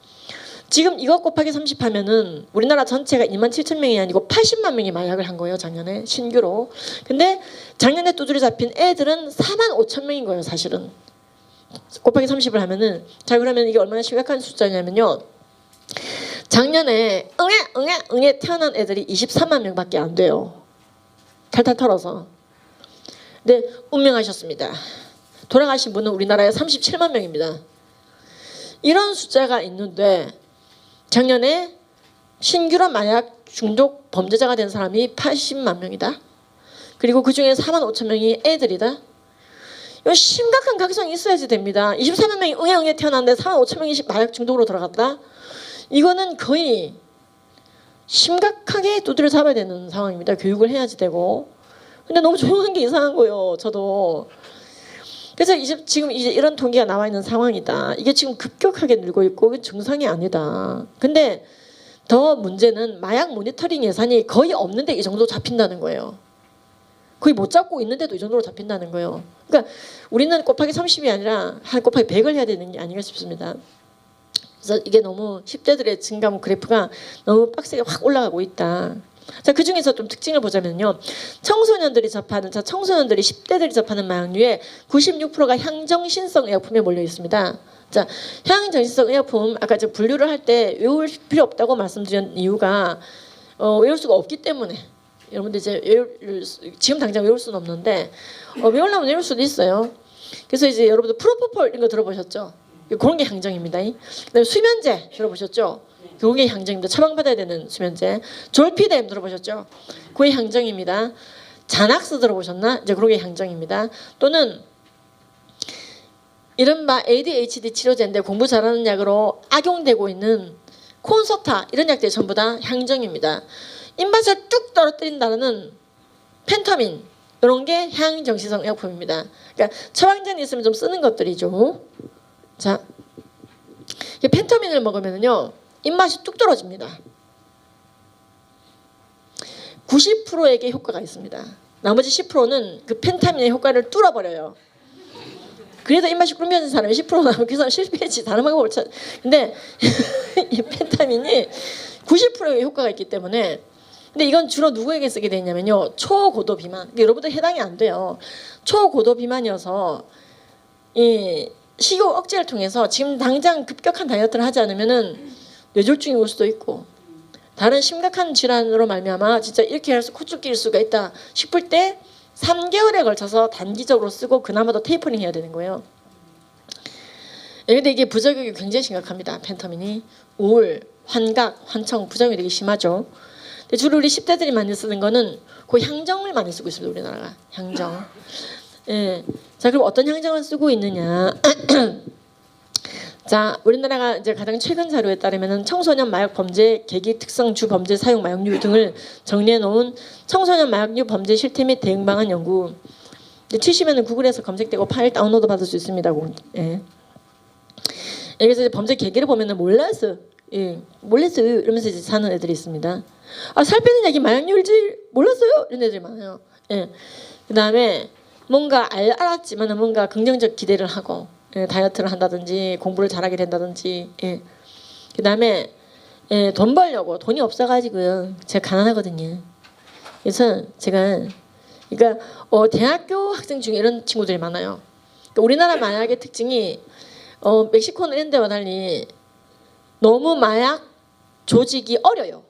지금 이거 곱하기 30 하면은 우리나라 전체가 27,000명이 아니고 80만 명이 마약을 한 거예요, 작년에 신규로. 근데 작년에 두드려 잡힌 애들은 45,000명인 거예요, 사실은. 곱하기 30을 하면은. 자, 그러면 이게 얼마나 심각한 숫자냐면요. 작년에 응애 태어난 애들이 23만 명밖에 안 돼요. 탈탈 털어서. 근데 운명하셨습니다. 돌아가신 분은 우리나라에 37만 명입니다. 이런 숫자가 있는데 작년에 신규로 마약 중독 범죄자가 된 사람이 80만 명이다. 그리고 그중에 4만 5천 명이 애들이다. 이건 심각한 각성이 있어야지 됩니다. 23만 명이 응애 태어났는데 4만 5천 명이 마약 중독으로 들어갔다. 이거는 거의 심각하게 두드려 잡아야 되는 상황입니다. 교육을 해야지 되고. 근데 너무 조용한 게 이상한 거예요. 저도. 그래서 지금 이제 이런 통계가 나와 있는 상황이다. 이게 지금 급격하게 늘고 있고 정상이 아니다. 근데 더 문제는 마약 모니터링 예산이 거의 없는데 이 정도 잡힌다는 거예요. 거의 못 잡고 있는데도 이 정도로 잡힌다는 거예요. 그러니까 우리는 곱하기 30이 아니라 한 곱하기 100을 해야 되는 게 아닌가 싶습니다. 그래서 이게 너무 10대들의 증감 그래프가 너무 빡세게 확 올라가고 있다. 자, 그 중에서 좀 특징을 보자면요. 청소년들이 10대들이 접하는 마약류의 96%가 향정신성 의약품에 몰려 있습니다. 자, 향정신성 의약품 아까 제가 분류를 할 때 외울 필요 없다고 말씀드린 이유가 외울 수가 없기 때문에 여러분들 이제 지금 당장 외울 수는 없는데 외우려면 외울 수도 있어요. 그래서 이제 여러분들 프로포폴 이런 거 들어보셨죠? 그런 게 향정입니다. 그다음에 수면제 들어보셨죠? 그게 향정입니다. 처방받아야 되는 수면제. 졸피뎀 들어보셨죠? 그게 향정입니다. 자낙스 들어보셨나? 이제 그게 향정입니다. 또는 이른바 ADHD 치료제인데 공부 잘하는 약으로 악용되고 있는 콘서타 이런 약들이 전부 다 향정입니다. 입맛을 뚝 떨어뜨린다는 펜타민 이런 게 향정신성 의약품입니다. 그러니까 처방전이 있으면 좀 쓰는 것들이죠. 자, 펜타민을 먹으면요 입맛이 뚝 떨어집니다. 90%에게 효과가 있습니다. 나머지 10%는 그 펜타민의 효과를 뚫어버려요. 그래도 입맛이 굶겨진 사람이 10% 나오면 그 사람 실패했지. 다른 방법을 찾. 근데 이 펜타민이 90%의 효과가 있기 때문에. 근데 이건 주로 누구에게 쓰게 돼 있냐면요. 초고도 비만. 여러분들 해당이 안 돼요. 초고도 비만이어서 이 식욕 억제를 통해서 지금 당장 급격한 다이어트를 하지 않으면은 뇌졸중이 올 수도 있고 다른 심각한 질환으로 말미암아 진짜 이렇게 해서 코쭉일 수가 있다 싶을 때 3개월에 걸쳐서 단기적으로 쓰고 그나마도 테이퍼링 해야 되는 거예요. 근데 이게 부작용이 굉장히 심각합니다. 펜타민이 우울, 환각, 환청 부작용이 되게 심하죠. 근데 주로 우리 10대들이 많이 쓰는 거는 그 향정을 많이 쓰고 있습니다. 우리나라가 향정. 예. 자 그럼 어떤 향정을 쓰고 있느냐? 자 우리나라가 이제 가장 최근 자료에 따르면은 청소년 마약 범죄 계기 특성 주 범죄 사용 마약류 등을 정리해 놓은 청소년 마약류 범죄 실태 및 대응 방안 연구. 치시면은 구글에서 검색되고 파일 다운로드 받을 수 있습니다. 예. 여기서 이제 범죄 계기를 보면은 몰라서 이러면서 이제 사는 애들이 있습니다. 아, 살 빼는 약이 마약류일지 몰랐어요. 이런 애들이 많아요. 예. 그다음에 뭔가 알았지만 뭔가 긍정적 기대를 하고 예, 다이어트를 한다든지 공부를 잘하게 된다든지 예. 그다음에 예, 돈 벌려고 돈이 없어가지고요. 제가 가난하거든요. 그래서 제가 그러니까 대학교 학생 중에 이런 친구들이 많아요. 그러니까 우리나라 마약의 특징이 멕시코는 이런 데와 달리 너무 마약 조직이 어려요.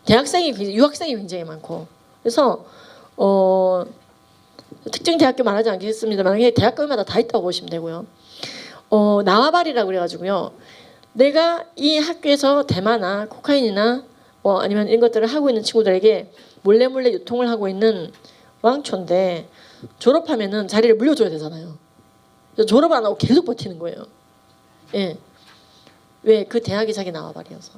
유학생이 굉장히 많고 그래서 특정 대학교 말하지 않겠습니다만 대학교마다 다 있다고 보시면 되고요. 나와바리라고 그래가지고요. 내가 이 학교에서 대마나 코카인이나 아니면 이런 것들을 하고 있는 친구들에게 몰래 유통을 하고 있는 왕초인데 졸업하면은 자리를 물려줘야 되잖아요. 졸업을 안 하고 계속 버티는 거예요. 예. 왜? 그 대학이 자기 나와바리여서.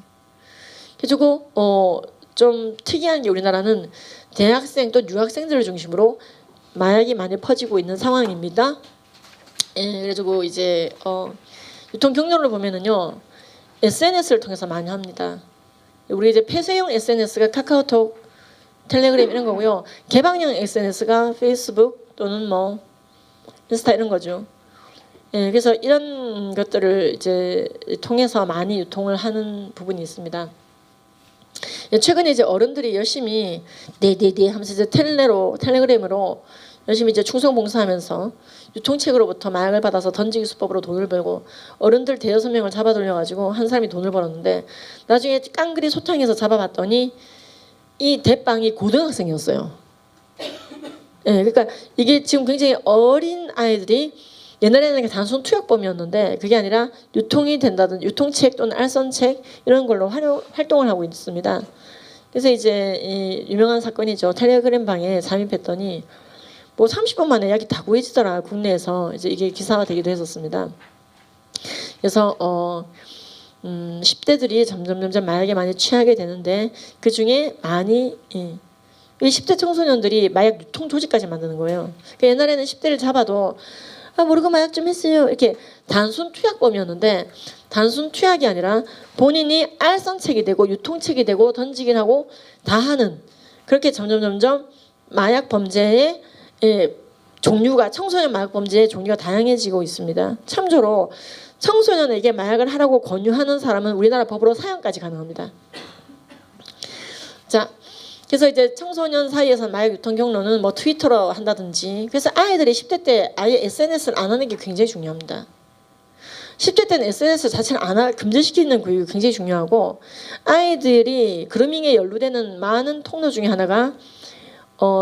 그리고 좀 특이한 게 우리나라는 대학생 또 유학생들을 중심으로 마약이 많이 퍼지고 있는 상황입니다. 예, 그래가지고 이제 유통 경로를 보면은요 SNS를 통해서 많이 합니다. 우리 이제 폐쇄형 SNS가 카카오톡, 텔레그램 이런 거고요. 개방형 SNS가 페이스북 또는 뭐 인스타 이런 거죠. 예, 그래서 이런 것들을 이제 통해서 많이 유통을 하는 부분이 있습니다. 최근에 이제 어른들이 열심히 네네네 하면서 이제 텔레그램으로 열심히 이제 충성봉사하면서 유통책으로부터 마약을 받아서 던지기 수법으로 돈을 벌고 어른들 대여섯 명을 잡아 돌려가지고 한 사람이 돈을 벌었는데 나중에 깡그리 소탕에서 잡아봤더니 이 대빵이 고등학생이었어요. 예, 그러니까 이게 지금 굉장히 어린 아이들이 옛날에는 단순 투약범이었는데 그게 아니라 유통이 된다든 유통책 또는 알선책 이런 걸로 활동을 하고 있습니다. 그래서 이제 이 유명한 사건이죠. 텔레그램 방에 잠입했더니 뭐 30분 만에 약이 다 구해지더라. 국내에서 이제 이게 기사가 되기도 했었습니다. 그래서 10대들이 점점 마약에 많이 취하게 되는데 그 중에 많이 이 10대 청소년들이 마약 유통 조직까지 만드는 거예요. 그러니까 옛날에는 10대를 잡아도 모르고 마약 좀 했어요. 이렇게 단순 투약범이었는데 단순 투약이 아니라 본인이 알선책이 되고 유통책이 되고 던지긴 하고 다 하는 그렇게 점점 마약 범죄의 종류가 청소년 마약 범죄의 종류가 다양해지고 있습니다. 참조로 청소년에게 마약을 하라고 권유하는 사람은 우리나라 법으로 사형까지 가능합니다. 자, 그래서 이제 청소년 사이에서 마약 유통 경로는 뭐 트위터로 한다든지 그래서 아이들이 10대 때 아예 SNS를 안 하는 게 굉장히 중요합니다. 10대 때는 SNS 자체를 금지시키는 교육이 굉장히 중요하고 아이들이 그루밍에 연루되는 많은 통로 중에 하나가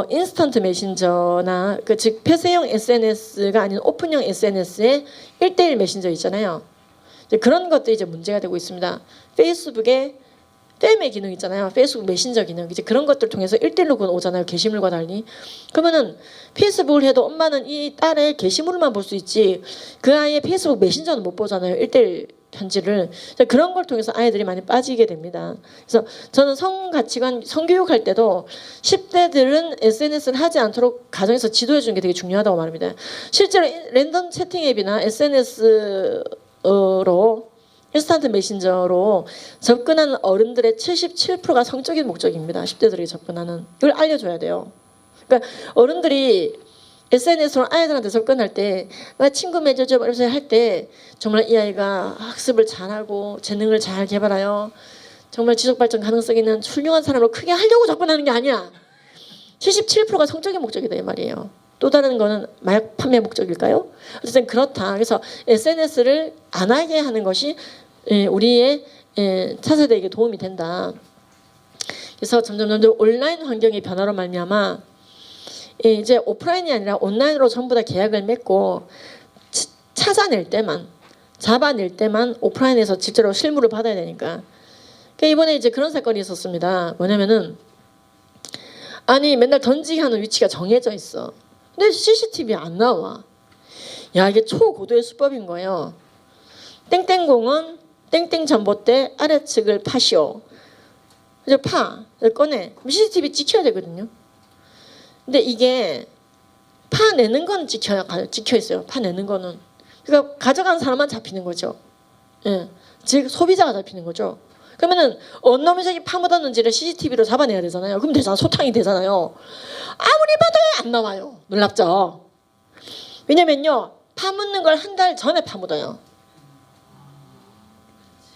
인스턴트 메신저나 즉 폐쇄형 SNS가 아닌 오픈형 SNS의 1:1 메신저 있잖아요. 이제 그런 것들이 이제 문제가 되고 있습니다. 페이스북에 댐의 기능 있잖아요. 페이스북 메신저 기능. 이제 그런 것들 통해서 1:1로 오잖아요. 게시물과 달리. 그러면은 페이스북을 해도 엄마는 이 딸의 게시물만 볼 수 있지 그 아이의 페이스북 메신저는 못 보잖아요. 1:1 편지를. 그런 걸 통해서 아이들이 많이 빠지게 됩니다. 그래서 저는 성가치관, 성교육할 때도 10대들은 SNS를 하지 않도록 가정에서 지도해 주는 게 되게 중요하다고 말합니다. 실제로 랜덤 채팅 앱이나 SNS로 인스턴트 메신저로 접근하는 어른들의 77%가 성적인 목적입니다. 10대들에게 접근하는. 이걸 알려줘야 돼요. 그러니까 어른들이 SNS로 아이들한테 접근할 때 친구 맺어줘 이러면서 할 때 정말 이 아이가 학습을 잘하고 재능을 잘 개발하여 정말 지속발전 가능성 있는 훌륭한 사람으로 크게 하려고 접근하는 게 아니야. 77%가 성적인 목적이다 이 말이에요. 또 다른 거는 마약 판매 목적일까요? 어쨌든 그렇다. 그래서 SNS를 안 하게 하는 것이 우리의 차세대에게 도움이 된다. 그래서 점점 온라인 환경의 변화로 말미암아 이제 오프라인이 아니라 온라인으로 전부 다 계약을 맺고 찾아낼 때만 잡아낼 때만 오프라인에서 실제로 실무를 받아야 되니까. 그러니까 이번에 이제 그런 사건이 있었습니다. 뭐냐면은 아니 맨날 던지기 하는 위치가 정해져 있어. 근데 CCTV 안 나와. 야 이게 초고도의 수법인 거예요. 땡땡공원 땡땡 전봇대 아래측을 파시오. 이제 꺼내. CCTV 찍혀야 되거든요. 근데 이게 파내는 건 찍혀 있어요. 파내는 거는. 그러니까 가져간 사람만 잡히는 거죠. 예. 즉 소비자가 잡히는 거죠. 그러면은 어느 놈이 저기 파묻었는지를 CCTV로 잡아내야 되잖아요. 그럼 되잖아. 소탕이 되잖아요. 아무리 봐도 안 나와요. 놀랍죠. 왜냐면요. 파묻는 걸 한 달 전에 파묻어요.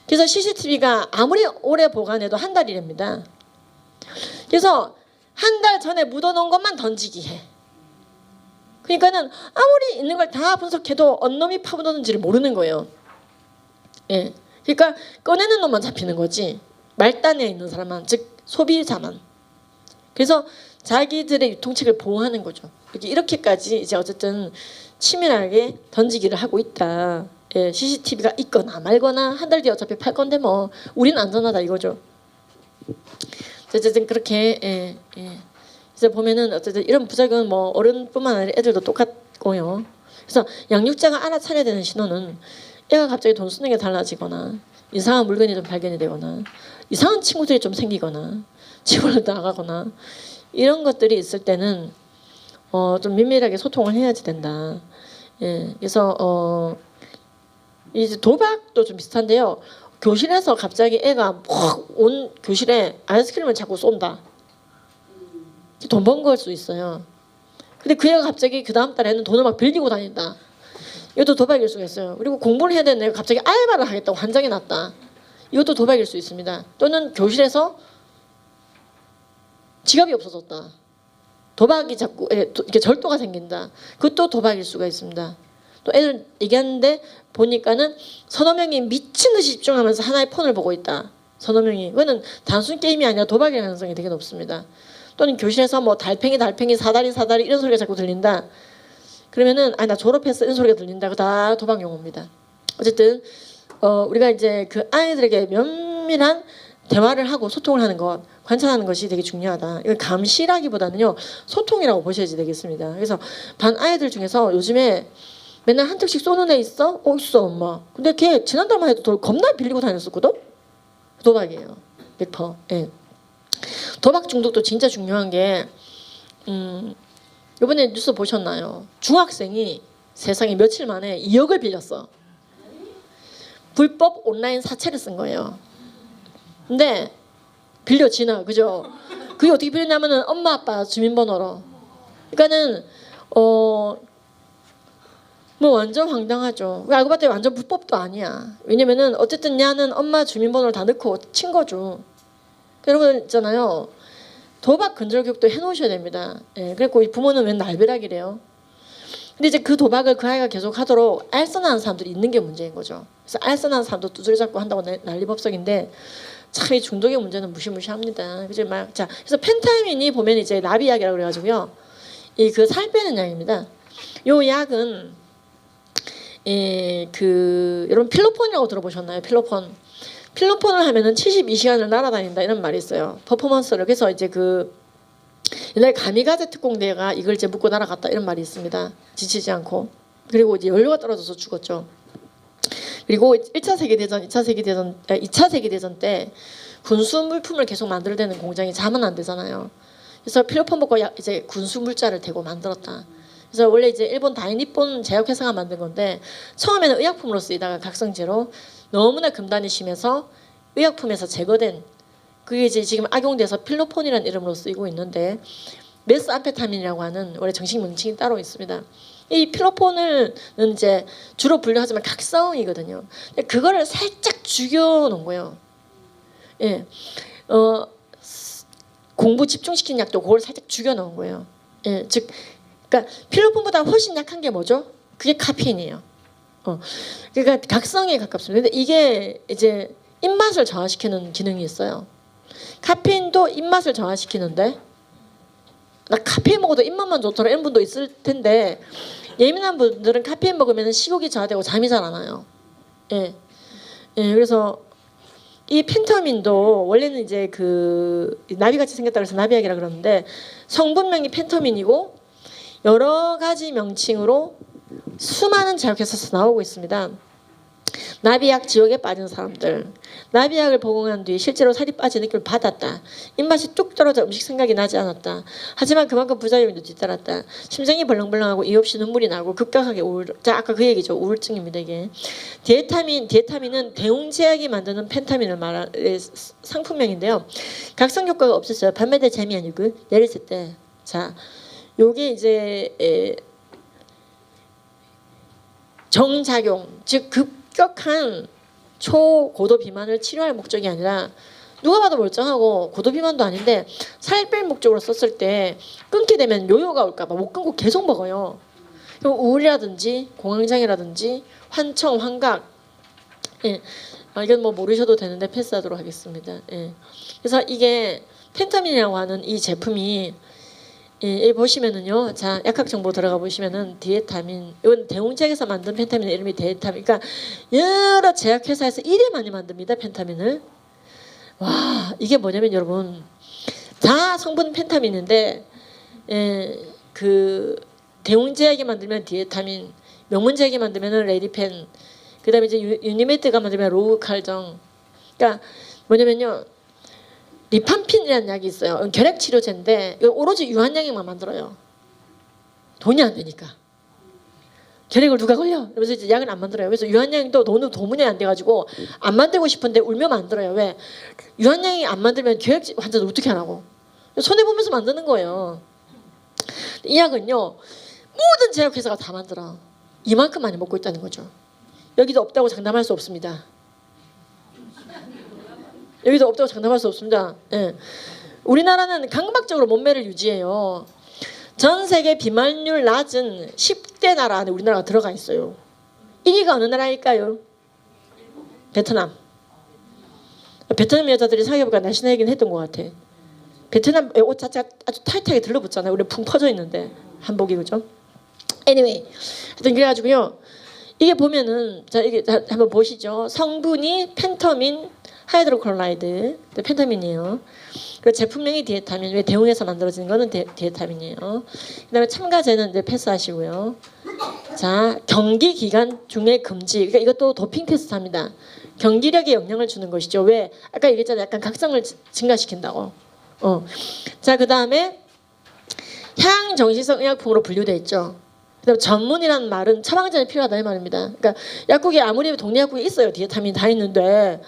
그래서 CCTV가 아무리 오래 보관해도 한 달이랍니다. 그래서 한 달 전에 묻어놓은 것만 던지기 해. 그러니까는 아무리 있는 걸 다 분석해도 어느 놈이 파묻었는지를 모르는 거예요. 예. 그러니까 꺼내는 놈만 잡히는 거지. 말단에 있는 사람만, 즉 소비자만. 그래서 자기들의 유통책을 보호하는 거죠. 이렇게까지 이제 어쨌든 치밀하게 던지기를 하고 있다. 예, CCTV가 있거나 말거나 한 달 뒤에 어차피 팔 건데 뭐 우리는 안전하다 이거죠. 어쨌든 그렇게 그래서 보면은 어쨌든 이런 부작용은 뭐 어른뿐만 아니라 애들도 똑같고요. 그래서 양육자가 알아차려야 되는 신호는 애가 갑자기 돈 쓰는 게 달라지거나 이상한 물건이 좀 발견이 되거나 이상한 친구들이 좀 생기거나 집을 나가거나 이런 것들이 있을 때는 좀 민밀하게 소통을 해야지 된다. 예, 그래서 이제 도박도 좀 비슷한데요. 교실에서 갑자기 애가 온 교실에 아이스크림을 자꾸 쏜다. 돈 번 걸 수 있어요. 근데 그 애가 갑자기 그 다음 달에는 돈을 막 빌리고 다닌다. 이것도 도박일 수가 있어요. 그리고 공부를 해야 되는 애가 갑자기 알바를 하겠다고 환장해 놨다. 이것도 도박일 수 있습니다. 또는 교실에서 지갑이 없어졌다. 도박이 자꾸 이렇게 절도가 생긴다. 그것도 도박일 수가 있습니다. 또 애들 얘기하는데 보니까는 서너 명이 미친 듯이 집중하면서 하나의 폰을 보고 있다. 서너 명이. 그거는 단순 게임이 아니라 도박일 가능성이 되게 높습니다. 또는 교실에서 뭐 달팽이 사다리 이런 소리가 자꾸 들린다. 그러면은 나 졸업했어 이런 소리가 들린다. 그거 다 도박 용어입니다. 어쨌든 우리가 이제 그 아이들에게 면밀한 대화를 하고 소통을 하는 것, 관찰하는 것이 되게 중요하다. 이건 감시라기보다는요 소통이라고 보셔야지 되겠습니다. 그래서 반 아이들 중에서 요즘에 맨날 한 턱씩 쏘는 애 있어? 있어 엄마. 근데 걔 지난달만 해도 돈 겁나 빌리고 다녔었거든? 도박이에요. 100%. 예. 도박 중독도 진짜 중요한 게 이번에 뉴스 보셨나요? 중학생이 세상에 며칠 만에 2억을 빌렸어. 불법 온라인 사채를 쓴 거예요. 근데 빌려지나 그죠? 그게 어떻게 빌렸냐면은 엄마 아빠 주민번호로. 그러니까는 뭐 완전 황당하죠. 알고 봤더니 완전 불법도 아니야. 왜냐면은 어쨌든 야는 엄마 주민번호를 다 넣고 친 거죠. 여러분 있잖아요. 도박 근절 교육도 해놓으셔야 됩니다. 예, 그리고 부모는 웬 날벼락이래요. 근데 이제 그 도박을 그 아이가 계속 하도록 알선하는 사람들이 있는 게 문제인 거죠. 그래서 알선하는 사람도 두드려 잡고 한다고 난리법석인데 참 이 중독의 문제는 무시무시합니다. 그죠? 자, 그래서 펜타민이 보면 이제 나비약이라고 그래가지고요. 이 그 살 빼는 약입니다. 요 약은 여러분 필로폰이라고 들어보셨나요? 필로폰을 하면은 72시간을 날아다닌다 이런 말이 있어요. 퍼포먼스를. 그래서 이제 옛날 가미가제 특공대가 이걸 이제 묻고 날아갔다 이런 말이 있습니다. 지치지 않고. 그리고 이제 연료가 떨어져서 죽었죠. 그리고 2차 세계대전 때 군수 물품을 계속 만들어내는 공장이 자면 안 되잖아요. 그래서 필로폰 먹고 이제 군수 물자를 대고 만들었다. 그래서 원래 이제 일본 다이니폰 제약회사가 만든 건데 처음에는 의약품으로 쓰이다가 각성제로 너무나 금단이 심해서 의약품에서 제거된 그게 이제 지금 악용돼서 필로폰이라는 이름으로 쓰이고 있는데 메스암페타민이라고 하는 원래 정식 명칭이 따로 있습니다. 이 필로폰을 이제 주로 분류하자면 각성이거든요. 근데 그거를 살짝 죽여놓은 거예요. 예, 공부 집중시킨 약도 그걸 살짝 죽여놓은 거예요. 예, 즉, 그러니까 필로폰보다 훨씬 약한 게 뭐죠? 그게 카페인이에요. 그러니까 각성에 가깝습니다. 근데 이게 이제 입맛을 저하시키는 기능이 있어요. 카페인도 입맛을 저하시키는데 나 카페인 먹어도 입맛만 좋더라 이런 분도 있을 텐데 예민한 분들은 카페인 먹으면 식욕이 저하되고 잠이 잘 안 와요. 예, 예, 그래서 이 펜터민도 원래는 이제 그 나비같이 생겼다 그래서 나비약이라 그러는데 성분명이 펜터민이고 여러 가지 명칭으로 수많은 제약회사에서 나오고 있습니다. 나비약 지옥에 빠진 사람들, 나비약을 복용한 뒤 실제로 살이 빠진 느낌을 받았다. 입맛이 뚝 떨어져 음식 생각이 나지 않았다. 하지만 그만큼 부작용이 뒤따랐다. 심장이 벌렁벌렁하고 이유 없이 눈물이 나고 급격하게 자, 아까 그 얘기죠. 우울증입니다. 이게 디에타민은 대웅제약이 만드는 펜타민을 말하는 상품명인데요. 각성 효과가 없었어요. 판매될 재미 아니고 내렸을 때. 자, 요게 이제 정작용, 즉 급격한 초고도 비만을 치료할 목적이 아니라 누가 봐도 멀쩡하고 고도 비만도 아닌데 살 뺄 목적으로 썼을 때 끊게 되면 요요가 올까 봐 못 끊고 계속 먹어요. 그럼 우울이라든지 공황장애라든지 환청, 환각, 예, 이건 뭐 모르셔도 되는데 패스하도록 하겠습니다. 예. 그래서 이게 펜타민이라고 하는 이 제품이 여기 보시면은요, 자 약학 정보 들어가 보시면은 디에타민, 이건 대웅제약에서 만든 펜타민 이름이 디에타민. 그러니까 여러 제약회사에서 이래 많이 만듭니다 펜타민을. 와 이게 뭐냐면 여러분 다 성분 펜타민인데, 그 대웅제약이 만들면 디에타민, 명문제약이 만들면은 레디펜, 그다음에 이제 유니메드가 만들면 로우칼정. 그러니까 뭐냐면요. 리팜핀이라는 약이 있어요. 결핵 치료제인데 이거 오로지 유한양액만 만들어요. 돈이 안 되니까. 결핵을 누가 걸려? 그래서 이제 약을 안 만들어요. 그래서 유한양액도 돈으로 도문이 안 돼가지고 안 만들고 싶은데 울면 만들어요. 왜? 유한양액 안 만들면 결핵 환자들 어떻게 하라고? 손해 보면서 만드는 거예요. 이 약은요 모든 제약회사가 다 만들어. 이만큼 많이 먹고 있다는 거죠. 여기도 없다고 장담할 수 없습니다. 여기도 없다고 장담할 수 없습니다. 예. 우리나라는 강박적으로 몸매를 유지해요. 전 세계 비만율 낮은 10대 나라 안에 우리나라가 들어가 있어요. 1위가 어느 나라일까요? 베트남. 베트남 여자들이 사귀어보니까 날씬한 얘기는 했던 것 같아. 베트남 옷 자체가 아주 타이트하게 들러붙잖아요. 우리 붕 퍼져 있는데 한복이 그죠? Anyway, 하여튼 그래가지고요. 이게 보면은 자 이게 한번 보시죠. 성분이 펜터민, 하이드로클로라이드, 펜타민이에요. 그리고 제품명이 디에타민. 왜 대웅에서 만들어진 거는 디에타민이에요. 그다음에 첨가제는 이제 패스하시고요. 자 경기 기간 중에 금지. 그러니까 이것도 도핑 테스트합니다. 경기력에 영향을 주는 것이죠. 왜? 아까 얘기했잖아요. 약간 각성을 증가시킨다고. 자 그다음에 향정신성 의약품으로 분류돼 있죠. 그다음 전문이라는 말은 처방전이 필요하다 이 말입니다. 그러니까 약국에 아무리 동네 약국에 있어요. 디에타민 다 있는데.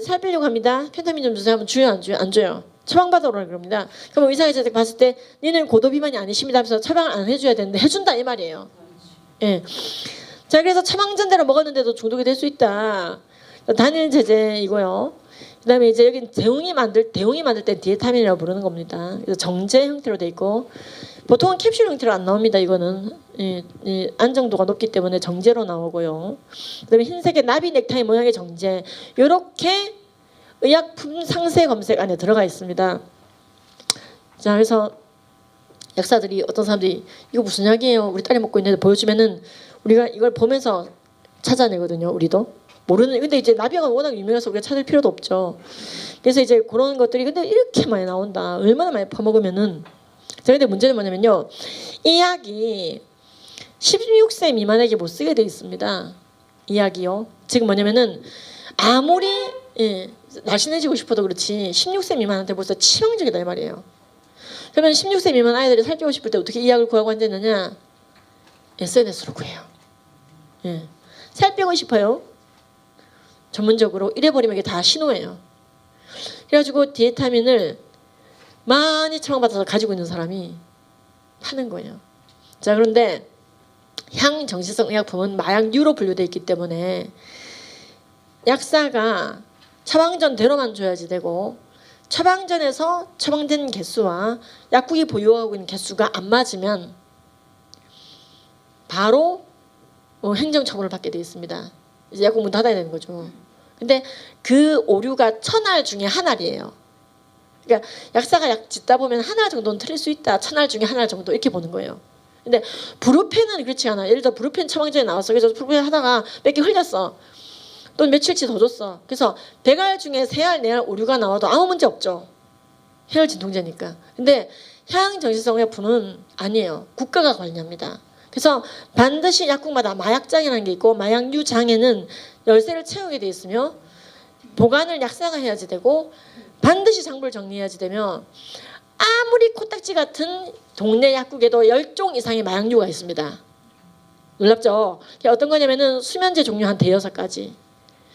살 빼려고 합니다. 펜타민 좀 주세요 하면 줘요 안 줘요? 안 줘요. 처방받으러 그럽니다. 그럼 의사가 봤을 때 니는 고도 비만이 아니십니다 하면서 처방을 안 해줘야 되는데 해준다 이 말이에요. 예. 자 그래서 처방전대로 먹었는데도 중독이 될 수 있다. 단일 제제 이고요. 그다음에 이제 여기 대웅이 만들 때 디에타민이라고 부르는 겁니다. 그래서 정제 형태로 돼 있고 보통은 캡슐 형태로 안 나옵니다. 이거는 안정도가 높기 때문에 정제로 나오고요. 그다음에 흰색의 나비 넥타이 모양의 정제. 이렇게 의약품 상세 검색 안에 들어가 있습니다. 자 그래서 약사들이 어떤 사람들이 이거 무슨 약이에요? 우리 딸이 먹고 있는데 보여주면은 우리가 이걸 보면서 찾아내거든요. 우리도 모르는. 근데 이제 나비약은 워낙 유명해서 우리가 찾을 필요도 없죠. 그래서 이제 그런 것들이 근데 이렇게 많이 나온다. 얼마나 많이 퍼먹으면은. 자 근데 문제는 뭐냐면요. 이 약이 16세 미만에게 못 쓰게 돼 있습니다. 이 약이요. 지금 뭐냐면은 아무리 날씬해지고 싶어도 그렇지 16세 미만한테 벌써 치명적이다 이 말이에요. 그러면 16세 미만 아이들이 살 빼고 싶을 때 어떻게 이 약을 구하고 앉았느냐? SNS로 구해요. 예. 살 빼고 싶어요. 전문적으로 이래버리면 이게 다 신호예요. 그래가지고 디에타민을 많이 처방받아서 가지고 있는 사람이 파는 거예요. 자, 그런데 향정신성 의약품은 마약류로 분류되어 있기 때문에 약사가 처방전대로만 줘야지 되고 처방전에서 처방된 개수와 약국이 보유하고 있는 개수가 안 맞으면 바로 행정처분을 받게 되어 있습니다. 이제 약국 문 닫아야 되는 거죠. 근데 그 오류가 1000알 중에 한 알이에요. 그러니까 약사가 약 짓다 보면 한 알 정도는 틀릴 수 있다. 1000알 중에 한 알 정도 이렇게 보는 거예요. 근데 브루펜은 그렇지 않아. 예를 들어 브루펜 처방전에 나왔어. 그래서 브루펜 하다가 몇 개 흘렸어. 또 며칠치 더 줬어. 그래서 100알 중에 3알, 4알 오류가 나와도 아무 문제 없죠. 혈액 진통제니까. 근데 향정신성 의약품은 아니에요. 국가가 관리합니다. 그래서 반드시 약국마다 마약장이라는 게 있고 마약류 장에는 열쇠를 채우게 돼 있으며 보관을 약사가 해야지 되고 반드시 장부를 정리해야지 되며 아무리 코딱지 같은 동네 약국에도 10종 이상의 마약류가 있습니다. 놀랍죠? 그게 어떤 거냐면은 수면제 종류 한 5-6가지.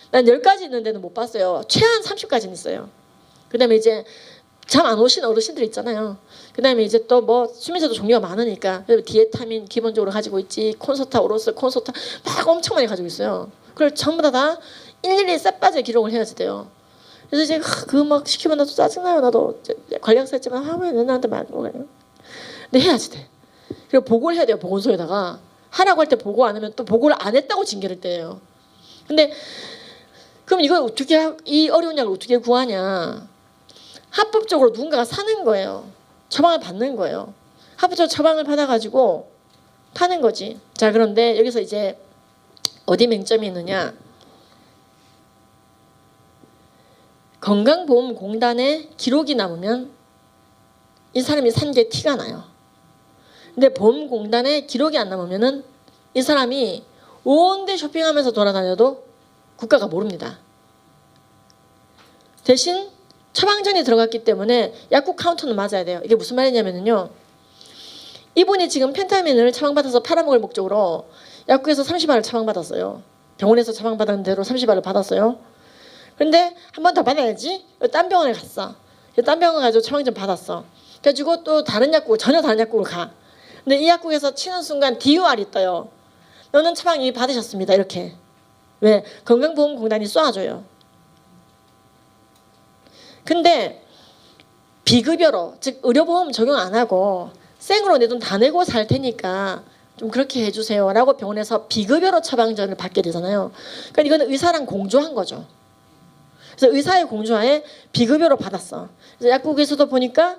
난 10가지 있는 데는 못 봤어요. 최한 30가지는 있어요. 그 다음에 이제 잠 안 오신 어르신들 있잖아요. 그 다음에 이제 또 뭐 수면제도 종류가 많으니까 디에타민 기본적으로 가지고 있지, 콘서타, 오로스, 콘서타 막 엄청 많이 가지고 있어요. 그걸 전부 다 일일이 쎄빠지게 기록을 해야지 돼요. 그래서 이제 그거 막 시키면 나도 짜증나요. 나도 관리약사 했지만 하면 나한테 말고 그래요. 근데 해야지 돼. 그리고 보고를 해야 돼요. 보건소에다가 하라고 할 때 보고 안 하면 또 보고를 안 했다고 징계를 떼요. 근데 그럼 이걸 어떻게 이 어려운 약을 어떻게 구하냐? 합법적으로 누군가가 사는 거예요. 처방을 받는 거예요. 합법적으로 처방을 받아가지고 파는 거지. 자, 그런데 여기서 이제 어디 맹점이 있느냐? 건강보험공단에 기록이 남으면 이 사람이 산 게 티가 나요. 근데 보험공단에 기록이 안 남으면은 이 사람이 온데 쇼핑하면서 돌아다녀도 국가가 모릅니다. 대신 처방전이 들어갔기 때문에 약국 카운터는 맞아야 돼요. 이게 무슨 말이냐면요. 이분이 지금 펜타민을 처방받아서 팔아먹을 목적으로 약국에서 30알을 처방받았어요. 병원에서 처방받은 대로 30알을 받았어요. 근데 한 번 더 받아야지. 딴 병원에 갔어. 딴 병원 가지고 처방전 받았어. 그래가지고 또 다른 약국, 전혀 다른 약국을 가. 근데 이 약국에서 치는 순간 DUR이 떠요. 너는 처방 이미 받으셨습니다. 이렇게. 왜? 건강보험공단이 쏴줘요. 근데 비급여로, 즉 의료보험 적용 안 하고 생으로 내 돈 다 내고 살 테니까 좀 그렇게 해주세요 라고 병원에서 비급여로 처방전을 받게 되잖아요. 그러니까 이거는 의사랑 공조한 거죠. 그래서 의사의 공조하에 비급여로 받았어. 그래서 약국에서도 보니까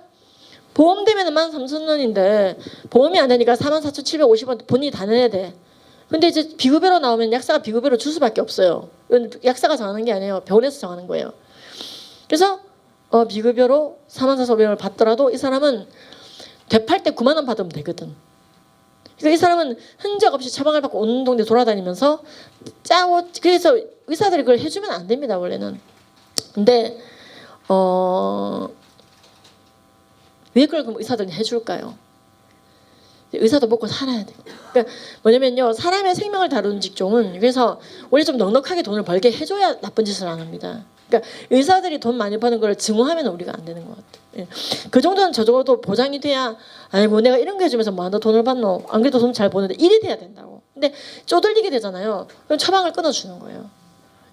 보험 되면은 13,000원인데 보험이 안 되니까 44,750원 본인이 다 내야 돼. 근데 이제 비급여로 나오면 약사가 비급여로 줄 수밖에 없어요. 이건 약사가 정하는 게 아니에요. 병원에서 정하는 거예요. 그래서 비급여로 44,500원을 받더라도 이 사람은 되팔 때 9만 원 받으면 되거든. 그러니까 이 사람은 흔적 없이 처방을 받고 온 동네 돌아다니면서 짜고, 그래서 의사들이 그걸 해주면 안 됩니다, 원래는. 근데 왜 그걸 그럼 의사들은 해줄까요? 의사도 먹고 살아야 돼요. 그러니까 뭐냐면요, 사람의 생명을 다루는 직종은 그래서 원래 좀 넉넉하게 돈을 벌게 해줘야 나쁜 짓을 안 합니다. 그러니까 의사들이 돈 많이 버는 걸 증오하면 우리가 안 되는 것 같아요. 예. 그 정도는 적어도 보장이 돼야, 아이고 내가 이런 거 해주면서 뭐 너 돈을 받노? 안 그래도 돈 잘 버는데 일이 돼야 된다고. 근데 쪼들리게 되잖아요. 그럼 처방을 끊어주는 거예요.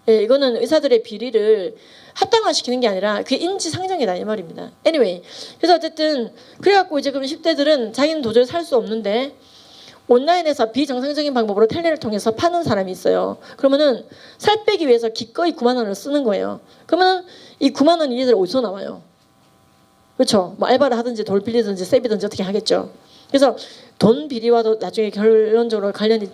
예, 이거는 의사들의 비리를 합당화시키는 게 아니라 그게 인지상정이다 이 말입니다. Anyway, 그래서 어쨌든 그래갖고 이제 그럼 10대들은 자기는 도저히 살 수 없는데 온라인에서 비정상적인 방법으로 텔레를 통해서 파는 사람이 있어요. 그러면은 살 빼기 위해서 기꺼이 9만 원을 쓰는 거예요. 그러면은 이 9만 원이 얘들 어디서 나와요? 그렇죠? 뭐 알바를 하든지 돌 빌리든지 세비든지 어떻게 하겠죠. 그래서 돈 비리와도 나중에 결론적으로 관련이,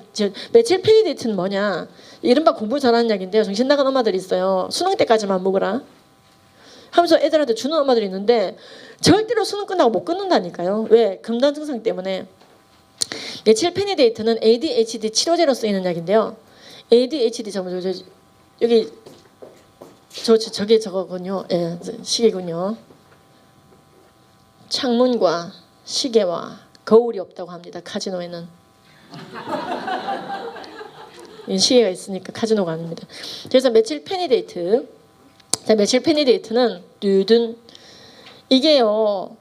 며칠 페이데이트는 뭐냐? 이른바 공부 잘하는 약인데요. 정신 나간 엄마들이 있어요. 수능 때까지만 먹으라 하면서 애들한테 주는 엄마들이 있는데 절대로 수능 끝나고 못 끊는다니까요. 왜? 금단 증상 때문에. 메칠 페니데이트는 ADHD 치료제로 쓰이는 약인데요. ADHD 여기 저게 저거군요. 예, 시계군요. 창문과 시계와 거울이 없다고 합니다. 카지노에는. 시계가 있으니까 카지노가 아닙니다. 그래서 며칠 페니데이트. 자, 며칠 페니데이트는 뚜둔 이게요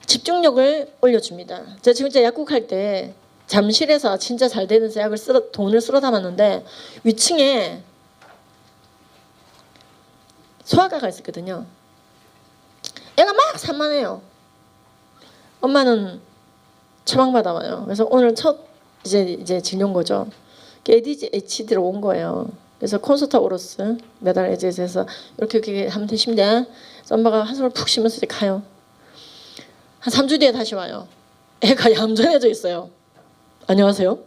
집중력을 올려줍니다. 제가 지금 약국할 때 잠실에서 진짜 잘 되는 약을 돈을 쓸어 담았는데 위층에 소아과가 있었거든요. 애가 막 산만해요. 엄마는 처방받아 와요. 그래서 오늘 첫 이제 진료인 거죠. ADHD로 온 거예요. 그래서 콘서트오로스 메달 에즈에서 이렇게 하면 되십니다. 그래서 엄마가 한숨을 푹 쉬면서 이제 가요. 한 3주 뒤에 다시 와요. 애가 얌전해져 있어요. 안녕하세요.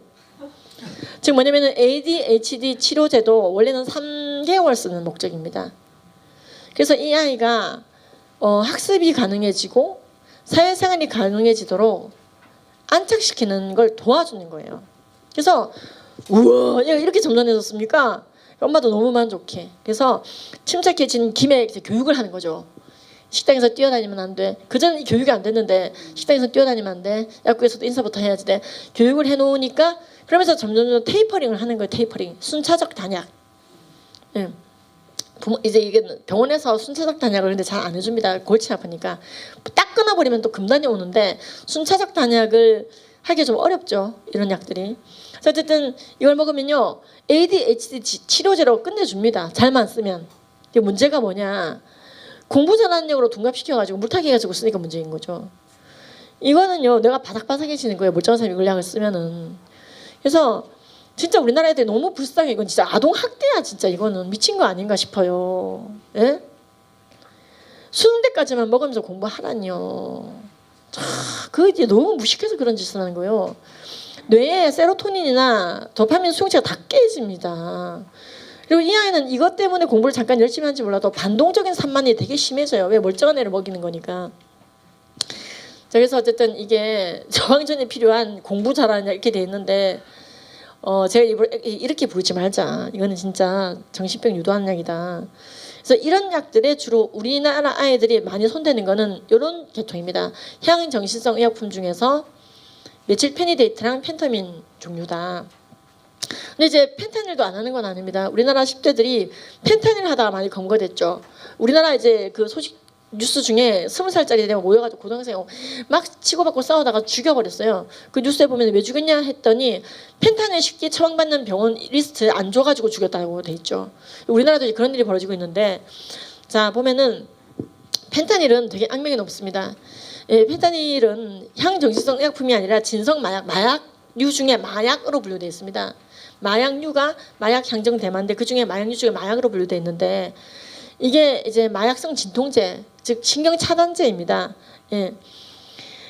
즉 뭐냐면은 ADHD 치료제도 원래는 3개월 쓰는 목적입니다. 그래서 이 아이가 학습이 가능해지고 사회생활이 가능해지도록 안착시키는 걸 도와주는 거예요. 그래서 우와 얘가 이렇게 점잖해졌습니까? 엄마도 너무 만족해. 그래서 침착해진 김에 이제 교육을 하는 거죠. 식당에서 뛰어다니면 안 돼. 그전에 교육이 안 됐는데 식당에서 뛰어다니면 안 돼. 약국에서도 인사부터 해야지 돼. 교육을 해놓으니까 그러면서 점점 테이퍼링을 하는 거예요. 테이퍼링. 순차적 단약. 예. 이제 이게 병원에서 순차적 단약을 근데 잘 안 해줍니다. 골치 아프니까 딱 끊어버리면 또 금단이 오는데 순차적 단약을 하기 좀 어렵죠. 이런 약들이. 그래서 어쨌든 이걸 먹으면요 ADHD 치료제로 끝내줍니다. 잘만 쓰면. 이게 문제가 뭐냐? 공부 잘하는 역으로 둔갑시켜가지고 물타기 해가지고 쓰니까 문제인 거죠. 이거는요 내가 바삭바삭해지는 거예요. 멀쩡한 사람이 이걸 약을 쓰면은. 그래서 진짜 우리나라 애들이 너무 불쌍해. 이건 진짜 아동 학대야. 진짜 이거는 미친 거 아닌가 싶어요. 예? 수능대까지만 먹으면서 공부하라니요. 그게 이제 너무 무식해서 그런 짓을 하는 거예요. 뇌에 세로토닌이나 도파민 수용체가 다 깨집니다. 그리고 이 아이는 이것 때문에 공부를 잠깐 열심히 하는지 몰라도 반동적인 산만이 되게 심해져요. 왜 멀쩡한 애를 먹이는 거니까. 자, 그래서 어쨌든 이게 저항전에 필요한 공부 잘하는 약 이렇게 돼 있는데 제가 이렇게 부르지 말자. 이거는 진짜 정신병 유도하는 약이다. 그래서 이런 약들에 주로 우리나라 아이들이 많이 손대는 거는 이런 계통입니다. 향정신성 의약품 중에서 메칠 페니데이트랑 펜타민 종류다. 근데 이제 펜타닐도 안 하는 건 아닙니다. 우리나라 10대들이 펜타닐 하다가 많이 검거됐죠. 우리나라 이제 그 소식 뉴스 중에 20살짜리 애가 모여가지고 고등학생 막 치고받고 싸우다가 죽여버렸어요. 그 뉴스에 보면 왜 죽였냐 했더니 펜타닐 쉽게 처방받는 병원 리스트 안 줘가지고 죽였다고 돼 있죠. 우리나라도 이제 그런 일이 벌어지고 있는데 자 보면은 펜타닐은 되게 악명이 높습니다. 예, 펜타닐은 향정신성 의약품이 아니라 진성 마약류 중에 마약으로 분류되어 있습니다. 마약류가 마약 향정 대마인데 그 중에 마약류 중에 마약으로 분류되어 있는데 이게 이제 마약성 진통제, 즉 신경 차단제입니다. 예.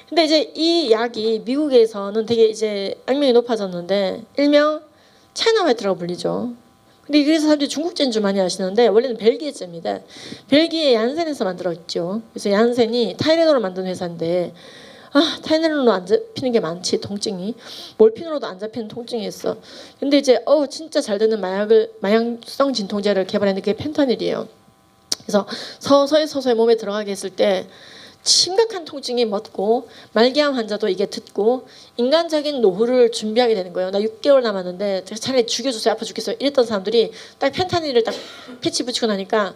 근데 이제 이 약이 미국에서는 되게 이제 악명이 높아졌는데 일명 차이나 화이트라고 불리죠. 근데 그래서 사람들이 중국제인 줄 많이 아시는데 원래는 벨기에제입니다. 벨기에 얀센에서 만들었죠. 그래서 얀센이 타이레놀을 만든 회사인데 타이레놀로 안 잡히는 게 많지 통증이. 몰핀으로도 안 잡히는 통증이 있어. 근데 이제 진짜 잘 되는 마약성 진통제를 개발했는데 그게 펜타닐이에요. 그래서 서서히 몸에 들어가게 했을 때 심각한 통증이 멎고 말기암 환자도 이게 듣고 인간적인 노후를 준비하게 되는 거예요. 나 6개월 남았는데 차라리 죽여주세요. 아파 죽겠어요. 이랬던 사람들이 딱 펜타닐을 딱 패치 붙이고 나니까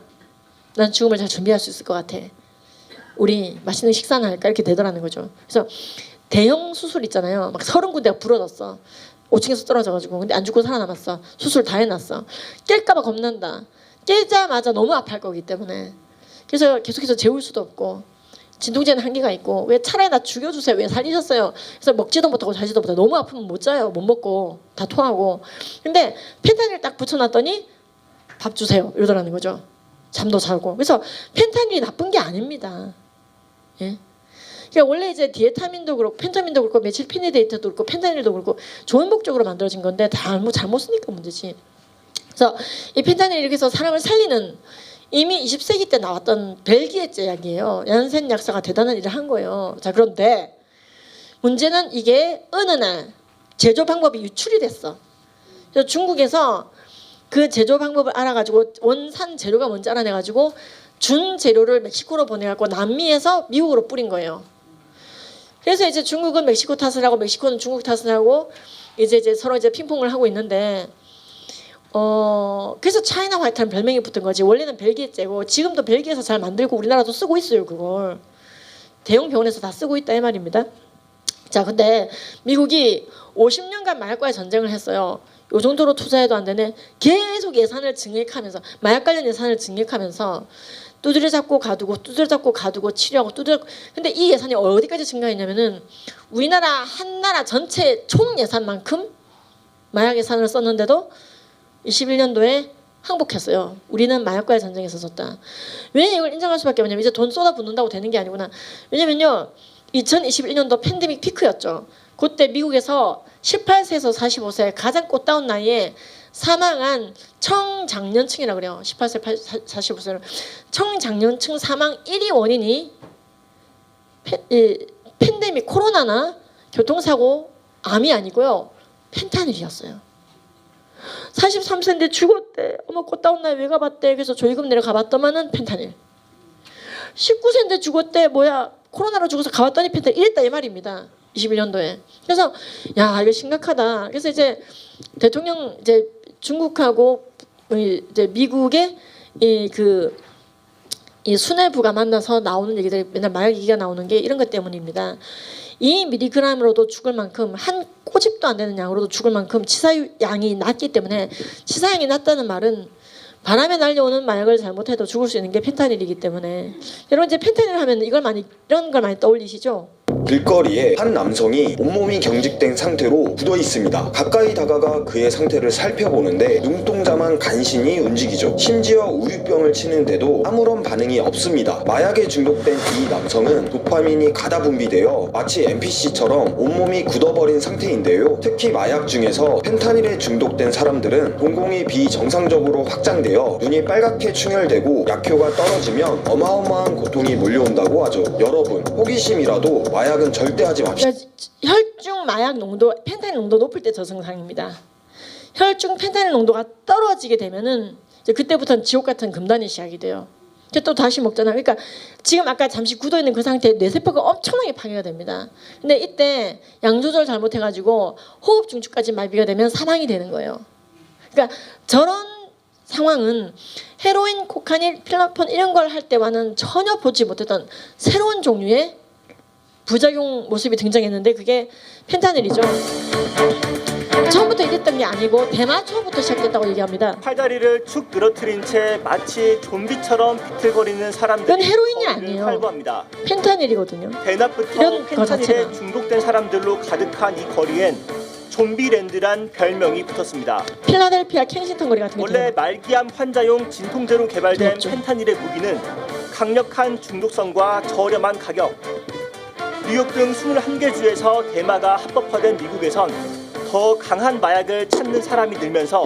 난 죽음을 잘 준비할 수 있을 것 같아. 우리 맛있는 식사나 할까 이렇게 되더라는 거죠. 그래서 대형 수술 있잖아요. 막 30군데가 부러졌어. 5층에서 떨어져가지고 근데 안 죽고 살아남았어. 수술 다 해놨어. 깰까봐 겁난다. 깨자마자 너무 아파할 거기 때문에 그래서 계속해서 재울 수도 없고 진통제는 한계가 있고 왜 차라리 나 죽여주세요. 왜 살리셨어요. 그래서 먹지도 못하고 자지도 못하고 너무 아프면 못 자요. 못 먹고 다 토하고 근데 펜타닐 딱 붙여놨더니 밥 주세요 이러더라는 거죠. 잠도 자고 그래서 펜타닐이 나쁜 게 아닙니다. 예? 그러니까 원래 이제 디에타민도 그렇고 펜타민도 그렇고 메칠페니데이트도 그렇고 펜타닐도 그렇고 좋은 목적으로 만들어진 건데 잘못 쓰니까 문제지. 그래서 이 펜타닐이 이렇게 해서 사람을 살리는 이미 20세기 때 나왔던 벨기에제 약이에요. 얀센 약사가 대단한 일을 한 거예요. 자 그런데 문제는 이게 어느 날 제조 방법이 유출이 됐어. 그래서 중국에서 그 제조 방법을 알아가지고 원산 재료가 뭔지 알아내가지고 준 재료를 멕시코로 보내갖고 남미에서 미국으로 뿌린 거예요. 그래서 이제 중국은 멕시코 탓을 하고 멕시코는 중국 탓을 하고 이제 서로 이제 핑퐁을 하고 있는데 그래서 차이나 화이트라는 별명이 붙은 거지. 원래는 벨기에제고 지금도 벨기에에서 잘 만들고 우리나라도 쓰고 있어요. 그걸 대형 병원에서 다 쓰고 있다 이 말입니다. 자, 근데 미국이 50년간 마약과의 전쟁을 했어요. 요 정도로 투자해도 안 되네. 계속 예산을 증액하면서 마약 관련 예산을 증액하면서 두드려 잡고 가두고 치료하고 근데 이 예산이 어디까지 증가했냐면은 우리나라 한 나라 전체 총 예산만큼 마약 예산을 썼는데도 21년도에 항복했어요. 우리는 마약과의 전쟁에서 졌다. 왜 이걸 인정할 수밖에 없냐면 이제 돈 쏟아붓는다고 되는 게 아니구나. 왜냐면요 2021년도 팬데믹 피크였죠. 그때 미국에서 18세에서 45세 가장 꽃다운 나이에 사망한 청장년층이라고 그래요. 18세, 45세는 청장년층 사망 1위 원인이 팬데믹 코로나나 교통사고 암이 아니고요. 펜타닐이었어요. 43세인데 죽었대. 어머 꽃다운 나이 왜 가봤대. 그래서 조의금 내려 가봤더만은 펜타닐. 19세인데 죽었대. 뭐야 코로나로 죽어서 가봤더니 펜타닐. 이랬다 이 말입니다. 21년도에. 그래서 야 이거 심각하다. 그래서 이제 대통령 이제 중국하고 이제 미국의 이 수뇌부가 만나서 나오는 얘기들이 맨날 마약 얘기가 나오는 게 이런 것 때문입니다. 2mg으로도 죽을 만큼 한 꼬집도 안 되는 양으로도 죽을 만큼 치사량이 낮기 때문에 치사량이 낮다는 말은 바람에 날려오는 마약을 잘못해도 죽을 수 있는 게 펜타닐이기 때문에 여러분 이제 펜타닐 하면 이런 걸 많이 떠올리시죠? 길거리에 한 남성이 온몸이 경직된 상태로 굳어 있습니다. 가까이 다가가 그의 상태를 살펴보는데 눈동자만 간신히 움직이죠. 심지어 우유병을 치는데도 아무런 반응이 없습니다. 마약에 중독된 이 남성은 도파민이 가다 분비되어 마치 NPC처럼 온몸이 굳어버린 상태인데요. 특히 마약 중에서 펜타닐에 중독된 사람들은 동공이 비정상적으로 확장되어 눈이 빨갛게 충혈되고 약효가 떨어지면 어마어마한 고통이 몰려온다고 하죠. 여러분 호기심이라도 마약은 절대 하지 맙시다. 그러니까 혈중 마약 농도, 펜타닐 농도 높을 때 저증상입니다. 혈중 펜타닐 농도가 떨어지게 되면은 이제 그때부터는 지옥 같은 금단이 시작이 돼요. 이제 또 다시 먹잖아요. 그러니까 지금 아까 잠시 굳어 있는 그 상태에 뇌세포가 엄청나게 파괴가 됩니다. 근데 이때 양 조절 잘못해가지고 호흡 중추까지 마비가 되면 사망이 되는 거예요. 그러니까 저런 상황은 헤로인, 코카인, 필라폰 이런 걸 할 때와는 전혀 보지 못했던 새로운 종류의 부작용 모습이 등장했는데 그게 펜타닐이죠. 처음부터 이랬던 게 아니고 대마 초부터 시작됐다고 얘기합니다. 팔다리를 축 늘어뜨린 채 마치 좀비처럼 비틀거리는 사람들이 이건 헤로인이 거리를 아니에요. 활보합니다. 펜타닐이거든요. 대낮부터 이런 거 자체가. 펜타닐에 중독된 사람들로 가득한 이 거리엔 좀비랜드란 별명이 붙었습니다. 필라델피아 켄싱턴 거리 같은 게 원래 있잖아요. 말기암 환자용 진통제로 개발된 그렇죠. 펜타닐의 무기는 강력한 중독성과 저렴한 가격. 뉴욕 등 21개 주에서 대마가 합법화된 미국에선 더 강한 마약을 찾는 사람이 늘면서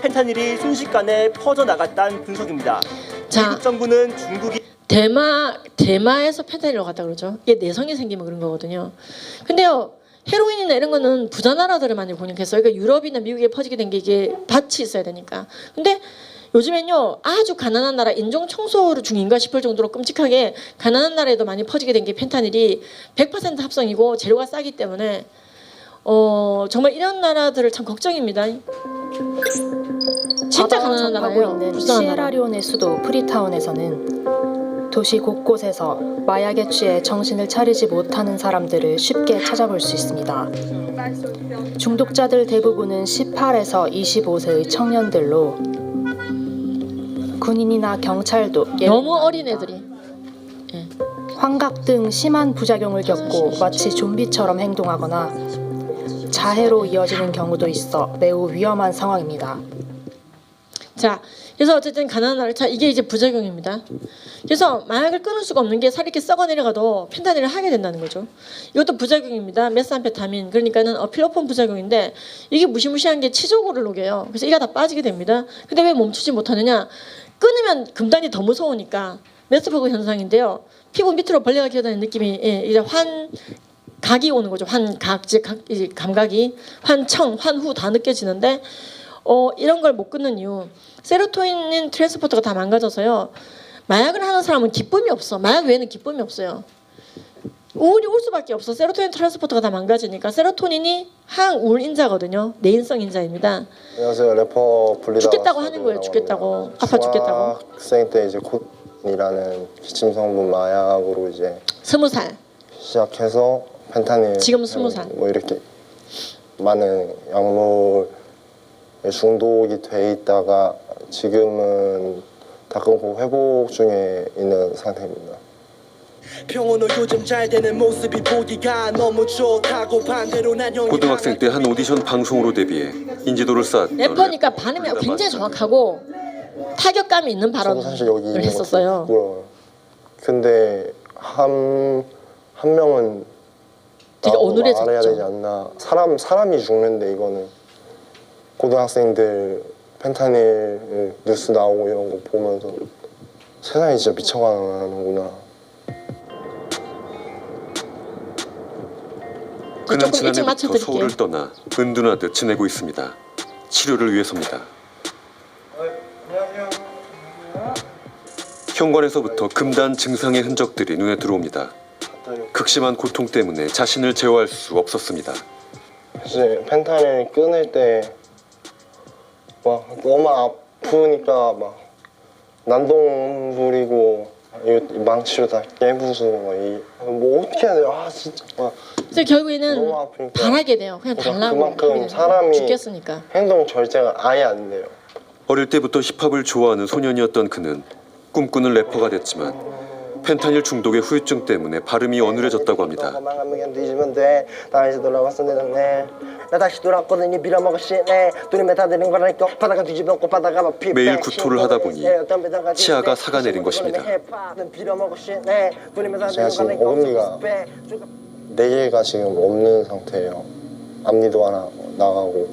펜타닐이 순식간에 퍼져나갔다는 분석입니다. 자, 미국 정부는 중국이 대마에서 펜타닐로 갔다 그러죠. 이게 내성이 생기면 그런 거거든요. 근데요. 헤로인이나 이런 거는 부자 나라들을 많이 공격했어요. 그러니까 유럽이나 미국에 퍼지게 된 게 이게 밭이 있어야 되니까. 근데 요즘엔요 아주 가난한 나라 인종 청소 중인가 싶을 정도로 끔찍하게 가난한 나라에도 많이 퍼지게 된 게 펜타닐이 100% 합성이고 재료가 싸기 때문에 정말 이런 나라들을 참 걱정입니다. 진짜 바다와 가난한 접하고 나라예요. 있는 불쌍한 나라. 시에라리온의 수도 프리타운에서는 도시 곳곳에서 마약에 취해 정신을 차리지 못하는 사람들을 쉽게 찾아볼 수 있습니다. 중독자들 대부분은 18에서 25세의 청년들로 군인이나 경찰도 너무 어린 애들이. 환각 등 심한 부작용을 겪고 마치 좀비처럼 행동하거나 자해로 이어지는 경우도 있어 매우 위험한 상황입니다. 자, 그래서 어쨌든 가난한 나라, 자 이게 이제 부작용입니다. 그래서 마약을 끊을 수가 없는 게 살이 이렇게 썩어 내려가도 펜타닐을 하게 된다는 거죠. 이것도 부작용입니다. 메스암페타민, 그러니까는 필로폰 부작용인데 이게 무시무시한 게 치조골을 녹여요. 그래서 이가 다 빠지게 됩니다. 근데 왜 멈추지 못하느냐? 끊으면 금단이 더 무서우니까 메스버그 현상인데요. 피부 밑으로 벌레가 기어다니는 느낌이 이제 환각이 오는 거죠. 환각, 즉 감각이 환청, 환후 다 느껴지는데. 이런 걸 못 끊는 이유 세로토닌 트랜스포터가 다 망가져서요 마약을 하는 사람은 기쁨이 없어. 마약 외에는 기쁨이 없어요. 우울이 올 수밖에 없어. 세로토닌 트랜스포터가 다 망가지니까. 세로토닌이 항우울 인자거든요. 내인성 인자입니다. 안녕하세요. 래퍼 불리다 죽겠다고 하는 거예요. 죽겠다고. 아파 죽겠다고. 중학생 때 이제 콧이라는 기침 성분 마약으로 이제 20살. 시작해서 펜타닐 지금 20살. 뭐 이렇게 많은 약물에 중독이 돼 있다가 지금은 다 끊고 회복 중에 있는 상태입니다. 평온호 요즘 잘 되는 모습이 보기가 너무 좋다고 반대로 난 형이 고등학생 때 한 오디션 방송으로 데뷔해 인지도를 쌓았던 래퍼니까 발음이 굉장히 정확하고 타격감이 있는 저도 사실 여기 발언을 있는 했었어요. 것도 부끄러워요. 근데 한 명은 되게 나도 어눌해졌죠. 말해야 되지 않나. 사람이 죽는데 이거는 고등학생들 펜타닐 뉴스 나오고 이런 거 보면서 세상이 진짜 미쳐가는구나. 그는 조금 일찍 지난해부터 맞춰드릴게요. 서울을 떠나 은둔하듯 지내고 있습니다. 치료를 위해서입니다. 현관에서부터 금단 증상의 흔적들이 눈에 들어옵니다. 극심한 고통 때문에 자신을 제어할 수 없었습니다. 이제 펜타닐 끊을 때 막 너무 아프니까 막 난동 부리고 이 망치로 다 깨부수고 뭐 어떻게 해야 돼요? 아 진짜 막 그래서 결국에는 너무 아프니까 반하게 돼요. 그냥 그러니까 달라고. 그만큼 하게 돼요. 사람이 죽겠으니까. 행동 절제가 아예 안 돼요. 어릴 때부터 힙합을 좋아하는 소년이었던 그는 꿈꾸는 래퍼가 됐지만 펜타닐 중독의 후유증 때문에 발음이 어눌해졌다고 합니다. 도망가면 뒤지면 돼. 다시 돌아왔어 내 동네. 나 다시 돌아왔거든요. 빌어먹었시네. 돈이 다 되는 거라니까. 바다가 뒤집어놓고 바다가 막 피. 매일 구토를 하다 보니 치아가 사가내린 것입니다. 제가 지금 어금니가 4개가 지금 없는 상태예요. 앞니도 하나 나가고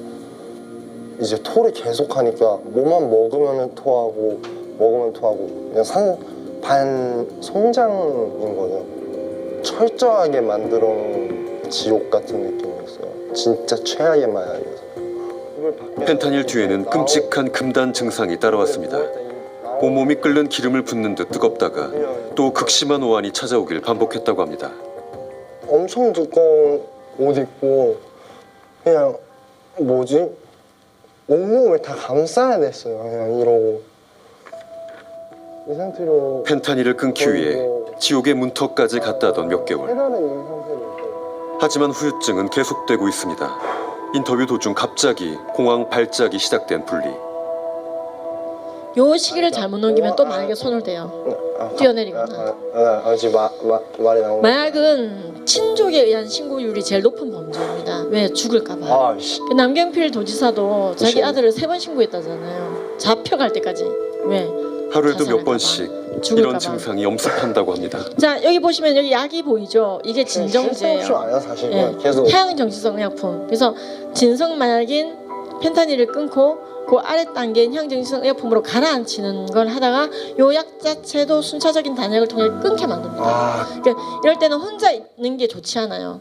이제 토를 계속하니까 뭐만 먹으면 토하고 먹으면 토하고 그냥 반 송장인 거죠. 철저하게 만들어 놓은 지옥 같은 느낌이었어요. 진짜 최악의 마약이었어요. 펜타닐 뒤에는 끔찍한 금단 증상이 따라왔습니다. 온몸이 끓는 기름을 붓는 듯 뜨겁다가 또 극심한 오한이 찾아오길 반복했다고 합니다. 엄청 두꺼운 옷 입고 그냥 뭐지? 온몸을 다 감싸야 됐어요. 그냥 이러고 이 상태로 펜타닐을 끊기 위해 지옥의 문턱까지 갔다던 몇 개월. 해달은 이 상태로 하지만 후유증은 계속되고 있습니다. 인터뷰 도중 갑자기 공황 발작이 시작된 분리. 요 시기를 잘못 넘기면 또 마약에 손을 대요. 뛰어내리거나. 지금 말이 나오고 마약은 친족에 의한 신고율이 제일 높은 범죄입니다. 왜? 죽을까봐. 아씨 남경필 도지사도 자기 그치. 아들을 3번 신고했다잖아요. 잡혀갈 때까지. 왜? 하루에도 몇 자살할까 번씩 봐. 죽을까 이런 봐. 증상이 엄습한다고 합니다. 자 여기 보시면 여기 약이 보이죠? 이게 진정제예요. 실수 아니야 사실 예. 계속 향정신성 의약품. 그래서 진성 마약인 펜타닐을 끊고 그 아래 단계인 향정신성 의약품으로 가라앉히는 걸 하다가 요 약 자체도 순차적인 단약을 통해 끊게 만듭니다. 그러니까 이럴 때는 혼자 있는 게 좋지 않아요.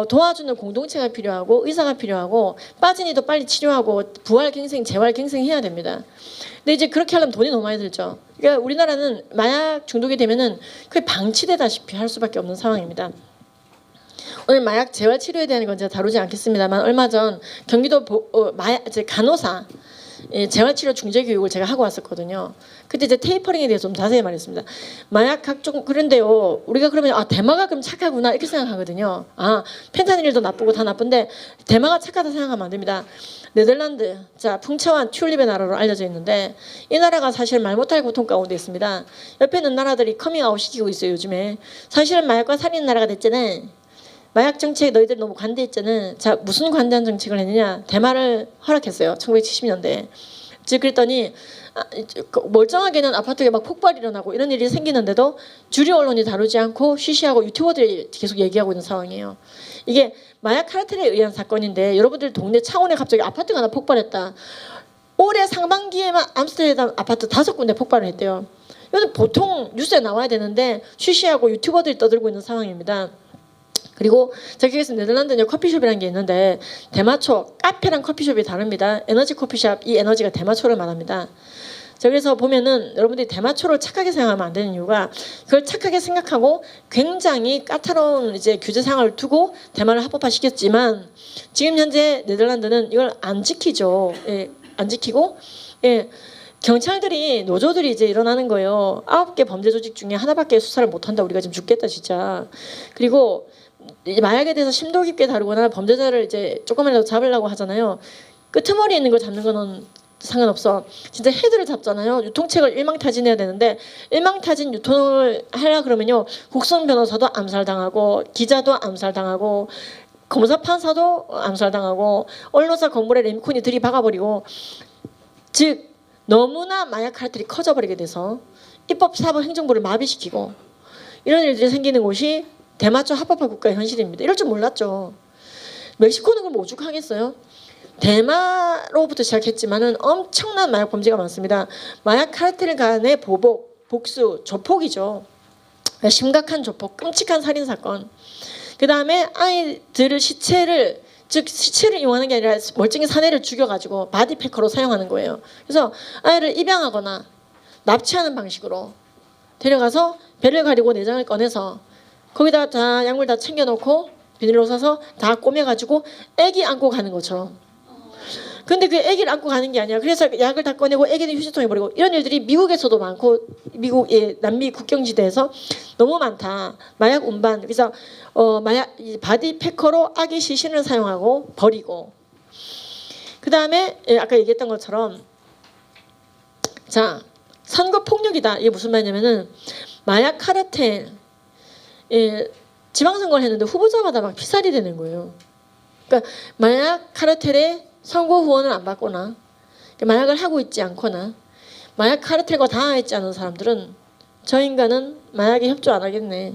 도와주는 공동체가 필요하고 의사가 필요하고 빠진 이도 빨리 치료하고 부활 갱생, 재활 갱생해야 됩니다. 근데 이제 그렇게 하려면 돈이 너무 많이 들죠. 그러니까 우리나라는 마약 중독이 되면은 거의 방치되다시피 할 수밖에 없는 상황입니다. 오늘 마약 재활 치료에 대한 건 제가 다루지 않겠습니다만 얼마 전 경기도 간호사 재활치료 중재 교육을 제가 하고 왔었거든요. 그때 이제 테이퍼링에 대해서 좀 자세히 말했습니다. 마약 각종 그런데요. 우리가 그러면 대마가 그럼 착하구나 이렇게 생각하거든요. 펜타닐도 나쁘고 다 나쁜데 대마가 착하다 생각하면 안 됩니다. 네덜란드, 자 풍채와 튤립의 나라로 알려져 있는데 이 나라가 사실 말 못할 고통 가운데 있습니다. 옆에 있는 나라들이 커밍아웃 시키고 있어요 요즘에. 사실은 마약과 살인 나라가 됐잖아. 마약 정책 너희들 너무 관대했잖아. 자 무슨 관대한 정책을 했느냐? 대마를 허락했어요. 1970년대. 즉 그랬더니 멀쩡하게는 아파트에 막 폭발이 일어나고 이런 일이 생기는데도 주류 언론이 다루지 않고 쉬쉬하고 유튜버들이 계속 얘기하고 있는 상황이에요. 이게 마약 카르텔에 의한 사건인데 여러분들 동네 창원에 갑자기 아파트가 하나 폭발했다. 올해 상반기에만 암스테르담 아파트 5군데 폭발을 했대요. 이건 보통 뉴스에 나와야 되는데 쉬쉬하고 유튜버들이 떠들고 있는 상황입니다. 그리고 제가 여기서 네덜란드는 커피숍이라는 게 있는데 대마초, 카페랑 커피숍이 다릅니다. 에너지 커피숍, 이 에너지가 대마초를 말합니다. 자, 그래서 보면은 여러분들이 대마초를 착하게 생각하면 안 되는 이유가 그걸 착하게 생각하고 굉장히 까다로운 이제 규제 상황을 두고 대마를 합법화시켰지만 지금 현재 네덜란드는 이걸 안 지키죠. 예, 안 지키고 예, 경찰들이 노조들이 이제 일어나는 거예요. 9개 범죄 조직 중에 하나밖에 수사를 못한다. 우리가 지금 죽겠다 진짜. 그리고 이제 마약에 대해서 심도 깊게 다루거나 범죄자를 이제 조금이라도 잡으려고 하잖아요. 끄트머리에 있는 걸 잡는 거는 상관없어. 진짜 헤드를 잡잖아요. 유통책을 일망타진해야 되는데 일망타진 유통을 하려 그러면요. 국선 변호사도 암살당하고 기자도 암살당하고 검사 판사도 암살당하고 언론사 건물에 램콘이 들이박아버리고 즉 너무나 마약 카르텔이 커져버리게 돼서 입법, 사법, 행정부를 마비시키고 이런 일들이 생기는 곳이 대마초 합법화 국가의 현실입니다. 이럴 줄 몰랐죠. 멕시코는 그럼 오죽하겠어요? 대마로부터 시작했지만은 엄청난 마약 범죄가 많습니다. 마약 카르텔 간의 보복, 복수, 조폭이죠. 심각한 조폭, 끔찍한 살인 사건. 그 다음에 아이들을 시체를 이용하는 게 아니라 멀쩡히 사내를 죽여가지고 바디패커로 사용하는 거예요. 그래서 아이를 입양하거나 납치하는 방식으로 데려가서 배를 가리고 내장을 꺼내서 거기다 다 약물 다 챙겨놓고 비닐로 싸서 다 꼬매가지고 애기 안고 가는 것처럼. 근데 그 아기를 안고 가는 게 아니야. 그래서 약을 다 꺼내고 아기는 휴지통에 버리고 이런 일들이 미국에서도 많고 미국의 남미 국경지대에서 너무 많다. 마약 운반. 그래서 마약 바디 패커로 아기 시신을 사용하고 버리고. 그 다음에 아까 얘기했던 것처럼 자 선거 폭력이다. 이게 무슨 말이냐면은 마약 카르텔 지방선거를 했는데 후보자마다 막 피살이 되는 거예요. 그러니까 마약 카르텔의 선거 후원을 안 받거나 마약을 하고 있지 않거나 마약 카르텔과 당황했지 않은 사람들은 저 인간은 마약에 협조 안 하겠네.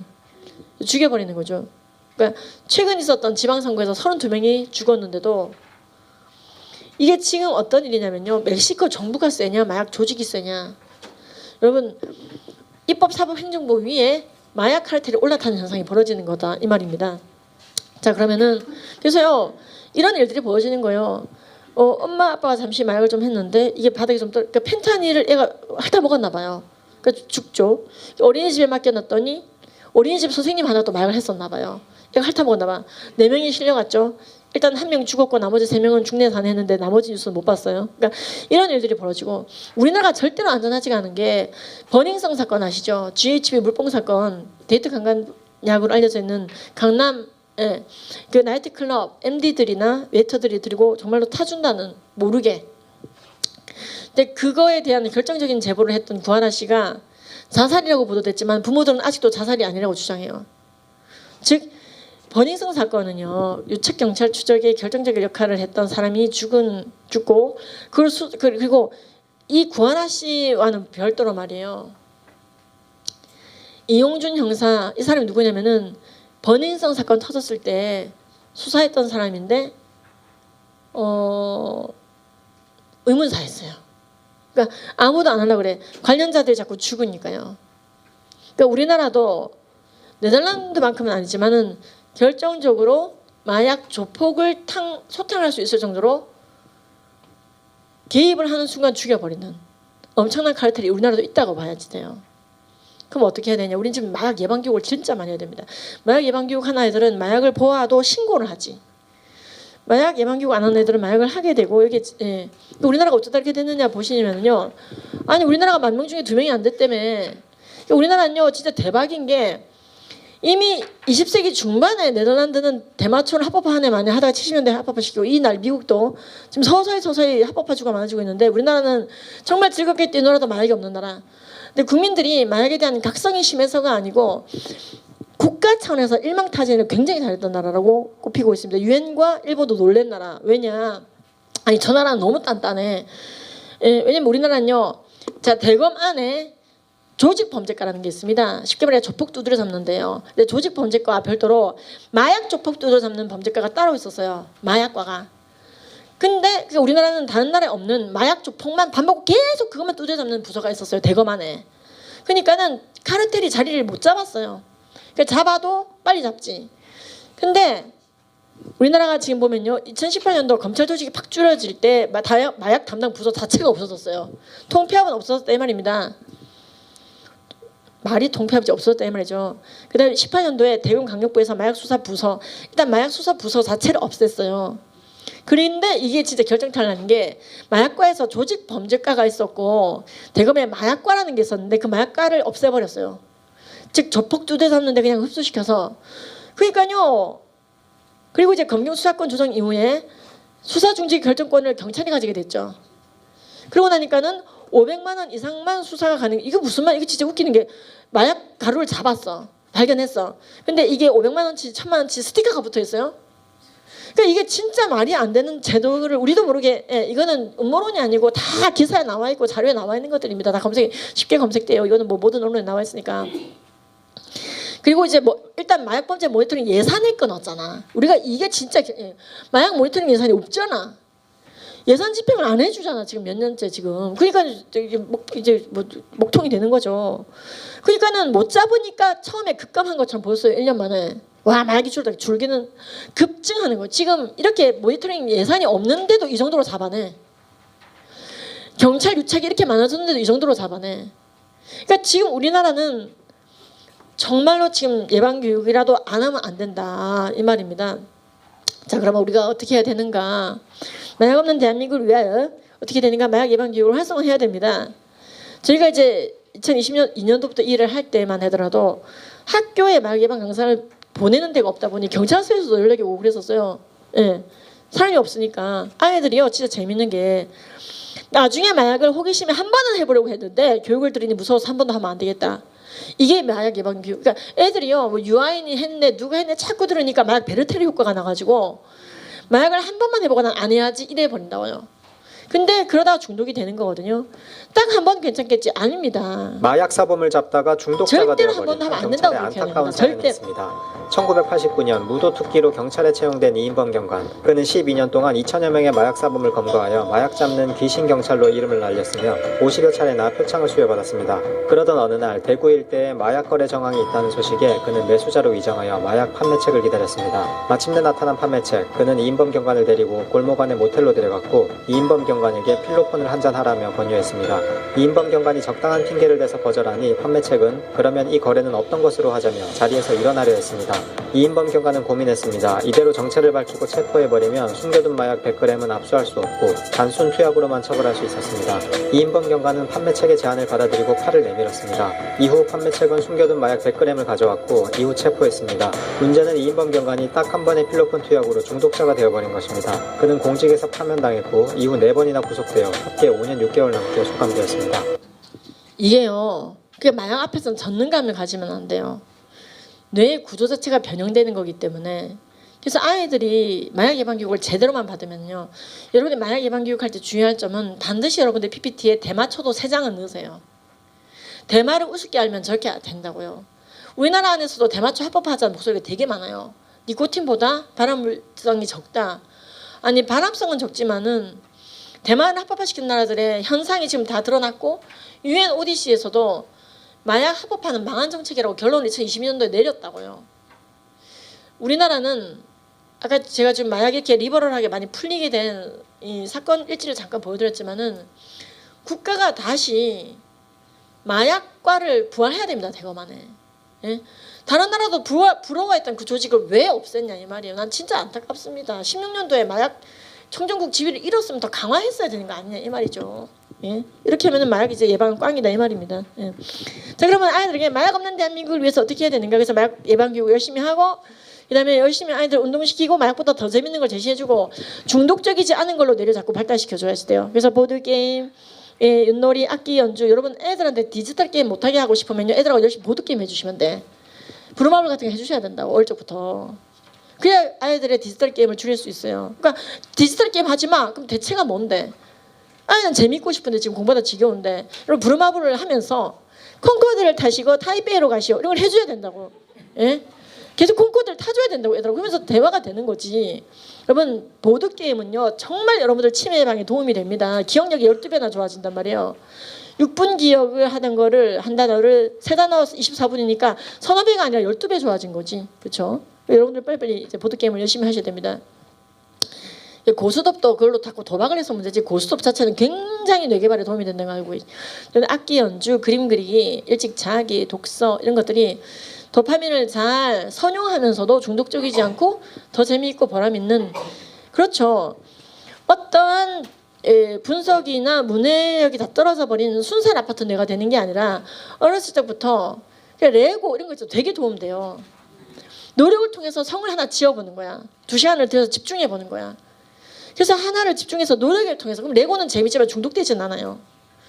죽여버리는 거죠. 그러니까 최근 있었던 지방선거에서 32명이 죽었는데도 이게 지금 어떤 일이냐면요. 멕시코 정부가 세냐 마약 조직이 세냐. 여러분 입법, 사법, 행정부 위에 마약 카르텔이 올라타는 현상이 벌어지는 거다 이 말입니다. 자 그러면은 그래서요 이런 일들이 벌어지는 거예요. 엄마 아빠가 잠시 마약을 좀 했는데 이게 바닥에 좀 그러니까 펜타닐을 애가 핥아 먹었나 봐요. 그러니까 죽죠. 어린이집에 맡겨놨더니 어린이집 선생님 하나 또 마약을 했었나 봐요. 애가 핥아 먹었나 봐. 4명이 실려갔죠. 일단 1명 죽었고 나머지 3명은 중내 산했는데 나머지 뉴스는 못 봤어요. 그러니까 이런 일들이 벌어지고 우리나라가 절대로 안전하지가 않은 게 버닝썬 사건 아시죠? GHB 물뽕 사건 데이트 강간약으로 알려져 있는 강남 그 나이트클럽 MD들이나 웨이터들이 들고 정말로 타준다는 모르게. 근데 그거에 대한 결정적인 제보를 했던 구하나 씨가 자살이라고 보도됐지만 부모들은 아직도 자살이 아니라고 주장해요. 즉 버닝썬 사건은요 유책 경찰 추적에 결정적인 역할을 했던 사람이 죽고 그리고 이 구하나 씨와는 별도로 말이에요. 이용준 형사 이 사람이 누구냐면은 버닝썬 사건 터졌을 때 수사했던 사람인데 의문사였어요. 그러니까 아무도 안 하려고 그래. 관련자들이 자꾸 죽으니까요. 그러니까 우리나라도 네덜란드만큼은 아니지만은 결정적으로 마약 조폭을 소탕할 수 있을 정도로 개입을 하는 순간 죽여버리는 엄청난 카르텔이 우리나라도 있다고 봐야지 돼요. 그럼 어떻게 해야 되냐? 우린 지금 마약 예방 교육을 진짜 많이 해야 됩니다. 마약 예방 교육 하는 애들은 마약을 보아도 신고를 하지. 마약 예방 교육 안 하는 애들은 마약을 하게 되고 이게 우리나라가 어쩌다 이렇게 됐느냐 보시면요. 아니 우리나라가 10,000명 중에 2명이 안 됐다며. 우리나라는요 진짜 대박인 게 이미 20세기 중반에 네덜란드는 대마초를 합법화하네 많이 하다가 70년대 합법화시키고 이날 미국도 지금 서서히 합법화주가 많아지고 있는데 우리나라는 정말 즐겁게 뛰놀아도 마약이 없는 나라. 근데 국민들이 마약에 대한 각성이 심해서가 아니고 국가 차원에서 일망타진을 굉장히 잘했던 나라라고 꼽히고 있습니다. 유엔과 일본도 놀란 나라. 왜냐? 아니 저 나라는 너무 단단해. 왜냐면 우리나라는요. 자 대검 안에 조직범죄과라는 게 있습니다. 쉽게 말해 조폭 두드려 잡는데요. 근데 조직범죄과와 별도로 마약 조폭 두드려 잡는 범죄과가 따로 있었어요. 마약과가. 근데 우리나라는 다른 나라에 없는 마약 조폭만 밥 먹고 계속 그것만 두드려 잡는 부서가 있었어요. 대검 안에. 그러니까는 카르텔이 자리를 못 잡았어요. 그러니까 잡아도 빨리 잡지. 근데 우리나라가 지금 보면요, 2018년도 검찰 조직이 팍 줄어질 때 마약 담당 부서 자체가 없어졌어요. 통폐합은 없어졌다 이 말입니다. 말이 통폐합이 없어졌다 이 말이죠. 그다음에 18년도에 대구강력부에서 마약수사부서, 일단 마약수사부서 자체를 없앴어요. 그런데 이게 진짜 결정타라는 게 마약과에서 조직범죄과가 있었고 대검에 마약과라는 게 있었는데 그 마약과를 없애버렸어요. 즉 조폭 2대 잡는데 그냥 흡수시켜서. 그러니까요. 그리고 이제 검경 수사권 조정 이후에 수사 중지 결정권을 경찰이 가지게 됐죠. 그러고 나니까는 500만 원 이상만 수사가 가능. 이거 무슨 말? 이거 진짜 웃기는 게 마약 가루를 잡았어. 발견했어. 근데 이게 500만 원치, 1000만 원치 스티커가 붙어 있어요. 그러니까 이게 진짜 말이 안 되는 제도를 우리도 모르게, 이거는 음모론이 아니고 다 기사에 나와 있고 자료에 나와 있는 것들입니다. 다 쉽게 검색돼요. 이거는 뭐 모든 언론에 나와 있으니까. 그리고 이제 뭐 일단 마약 범죄 모니터링 예산을 끊었잖아. 우리가 이게 진짜 마약 모니터링 예산이 없잖아. 예산 집행을 안 해주잖아 지금 몇 년째 지금. 그러니까 이제 뭐 목통이 되는 거죠. 그러니까는 못 잡으니까 처음에 급감한 것처럼 보였어요. 1년 만에. 와 마약이 줄기는 급증하는 거. 지금 이렇게 모니터링 예산이 없는데도 이 정도로 잡아내. 경찰 유착이 이렇게 많아졌는데도 이 정도로 잡아내. 그러니까 지금 우리나라는 정말로 지금 예방교육이라도 안 하면 안 된다 이 말입니다. 자 그러면 우리가 어떻게 해야 되는가. 마약 없는 대한민국을 위하여 어떻게 되는가. 마약 예방교육을 활성화해야 됩니다. 저희가 이제 2022년도부터 일을 할 때만 하더라도 학교에 마약 예방 강사를 보내는 데가 없다 보니 경찰서에서도 연락이 오고 그랬었어요. 예. 사람이 없으니까. 아이들이요 진짜 재밌는 게 나중에 마약을 호기심에 한 번은 해보려고 했는데 교육을 들으니 무서워서 한 번도 하면 안 되겠다. 이게 마약 예방 교육. 그러니까 애들이요 뭐 유아인이 했네 누가 했네 자꾸 들으니까 마약 베르테르 효과가 나가지고 마약을 한 번만 해보거나 안 해야지 이래 버린다고요. 근데 그러다가 중독이 되는 거거든요. 딱 한 번 괜찮겠지. 아닙니다. 마약 사범을 잡다가 중독자가 절대로 한 되어버린 번도 하면 안 된다고 경찰의 그렇게 안타까운 합니다. 사연이 절대. 있습니다. 1989년 무도특기로 경찰에 채용된 이인범 경관. 그는 12년 동안 2천여 명의 마약 사범을 검거하여 마약 잡는 귀신 경찰로 이름을 날렸으며 50여 차례나 표창을 수여받았습니다. 그러던 어느 날 대구 일대에 마약 거래 정황이 있다는 소식에 그는 매수자로 위장하여 마약 판매책을 기다렸습니다. 마침내 나타난 판매책. 그는 이인범 경관을 데리고 골목 안의 모텔로 데려갔고 이인범 경관에게 필로폰을 한잔 하라며 권유했습니다. 이인범 경관이 적당한 핑계를 대서 거절하니 판매책은 그러면 이 거래는 없던 것으로 하자며 자리에서 일어나려 했습니다. 이인범 경관은 고민했습니다. 이대로 정체를 밝히고 체포해버리면 숨겨둔 마약 100g은 압수할 수 없고 단순 투약으로만 처벌할 수 있었습니다. 이인범 경관은 판매책의 제안을 받아들이고 팔을 내밀었습니다. 이후 판매책은 숨겨둔 마약 100g을 가져왔고 이후 체포했습니다. 문제는 이인범 경관이 딱 한 번의 필로폰 투약으로 중독자가 되어버린 것입니다. 그는 공직에서 파면당했고 이후 4번이나 구속되어 합계 5년 6개월 넘게 수감되었습니다. 이게요. 그게 마약 앞에서는 전능감을 가지면 안 돼요. 뇌의 구조 자체가 변형되는 거기 때문에. 그래서 아이들이 마약 예방 교육을 제대로만 받으면요. 여러분이 마약 예방 교육할 때 주의할 점은 반드시 여러분들 PPT에 대마초도 3장은 넣으세요. 대마를 우습게 알면 저렇게 된다고요. 우리나라 안에서도 대마초 합법화하자는 목소리가 되게 많아요. 니코틴보다 발암물성이 적다. 아니 발암성은 적지만은 대마를 합법화시킨 나라들의 현상이 지금 다 드러났고 UN ODC에서도 마약 합법화는 망한 정책이라고 결론을 2022년도에 내렸다고요. 우리나라는 아까 제가 지금 마약이 이렇게 리버럴하게 많이 풀리게 된 이 사건 일지를 잠깐 보여드렸지만은 국가가 다시 마약과를 부활해야 됩니다. 대검 안에. 예? 다른 나라도 부러워했던 그 조직을 왜 없앴냐 이 말이에요. 난 진짜 안타깝습니다. 16년도에 마약 청정국 지위를 잃었으면 더 강화했어야 되는 거 아니냐 이 말이죠. 예? 이렇게 하면 마약 이제 예방은 꽝이다 이 말입니다. 예. 자 그러면 아이들에게 마약 없는 대한민국을 위해서 어떻게 해야 되는가. 그래서 마약 예방 교육 열심히 하고 그다음에 열심히 아이들 운동시키고 마약보다 더 재밌는 걸 제시해주고 중독적이지 않은 걸로 내려잡고 발달시켜줘야 돼요. 그래서 보드게임, 윷놀이, 악기 연주. 여러분 애들한테 디지털 게임 못하게 하고 싶으면요 애들하고 열심히 보드게임 해주시면 돼. 브루마블 같은 거 해주셔야 된다고 어릴 적부터. 그래야 아이들의 디지털 게임을 줄일 수 있어요. 그러니까 디지털 게임 하지 마. 그럼 대체가 뭔데? 아이는 재밌고 싶은데 지금 공부하다 지겨운데 여러분 브루마블을 하면서 콩코드를 타시고 타이베이로 가시오. 이런 걸 해줘야 된다고. 예? 계속 콩코드를 타줘야 된다고 얘들아. 그러면서 대화가 되는 거지. 여러분 보드게임은요 정말 여러분들 치매 예방에 도움이 됩니다. 기억력이 12배나 좋아진단 말이에요. 6분 기억을 하는 거를 한 단어를 3단어 24분이니까 서너 배가 아니라 12배 좋아진 거지. 그렇죠? 여러분들 빨리빨리 이제 보드게임을 열심히 하셔야 됩니다. 고스톱도 그걸로 자꾸 도박을 해서 문제지 고스톱 자체는 굉장히 뇌 개발에 도움이 된다고 알고 있어요. 악기 연주, 그림 그리기, 일찍 자기, 독서 이런 것들이 도파민을 잘 선용하면서도 중독적이지 않고 더 재미있고 보람있는 그렇죠. 어떠한 분석이나 문해력이 다 떨어져 버린 순살 아파트 뇌가 되는 게 아니라 어렸을 때부터 레고 이런 거 있죠. 되게 도움돼요. 노력을 통해서 성을 하나 지어보는 거야. 2시간을 들여서 집중해보는 거야. 그래서 하나를 집중해서 노력을 통해서 그럼 레고는 재밌지만 중독되진 않아요.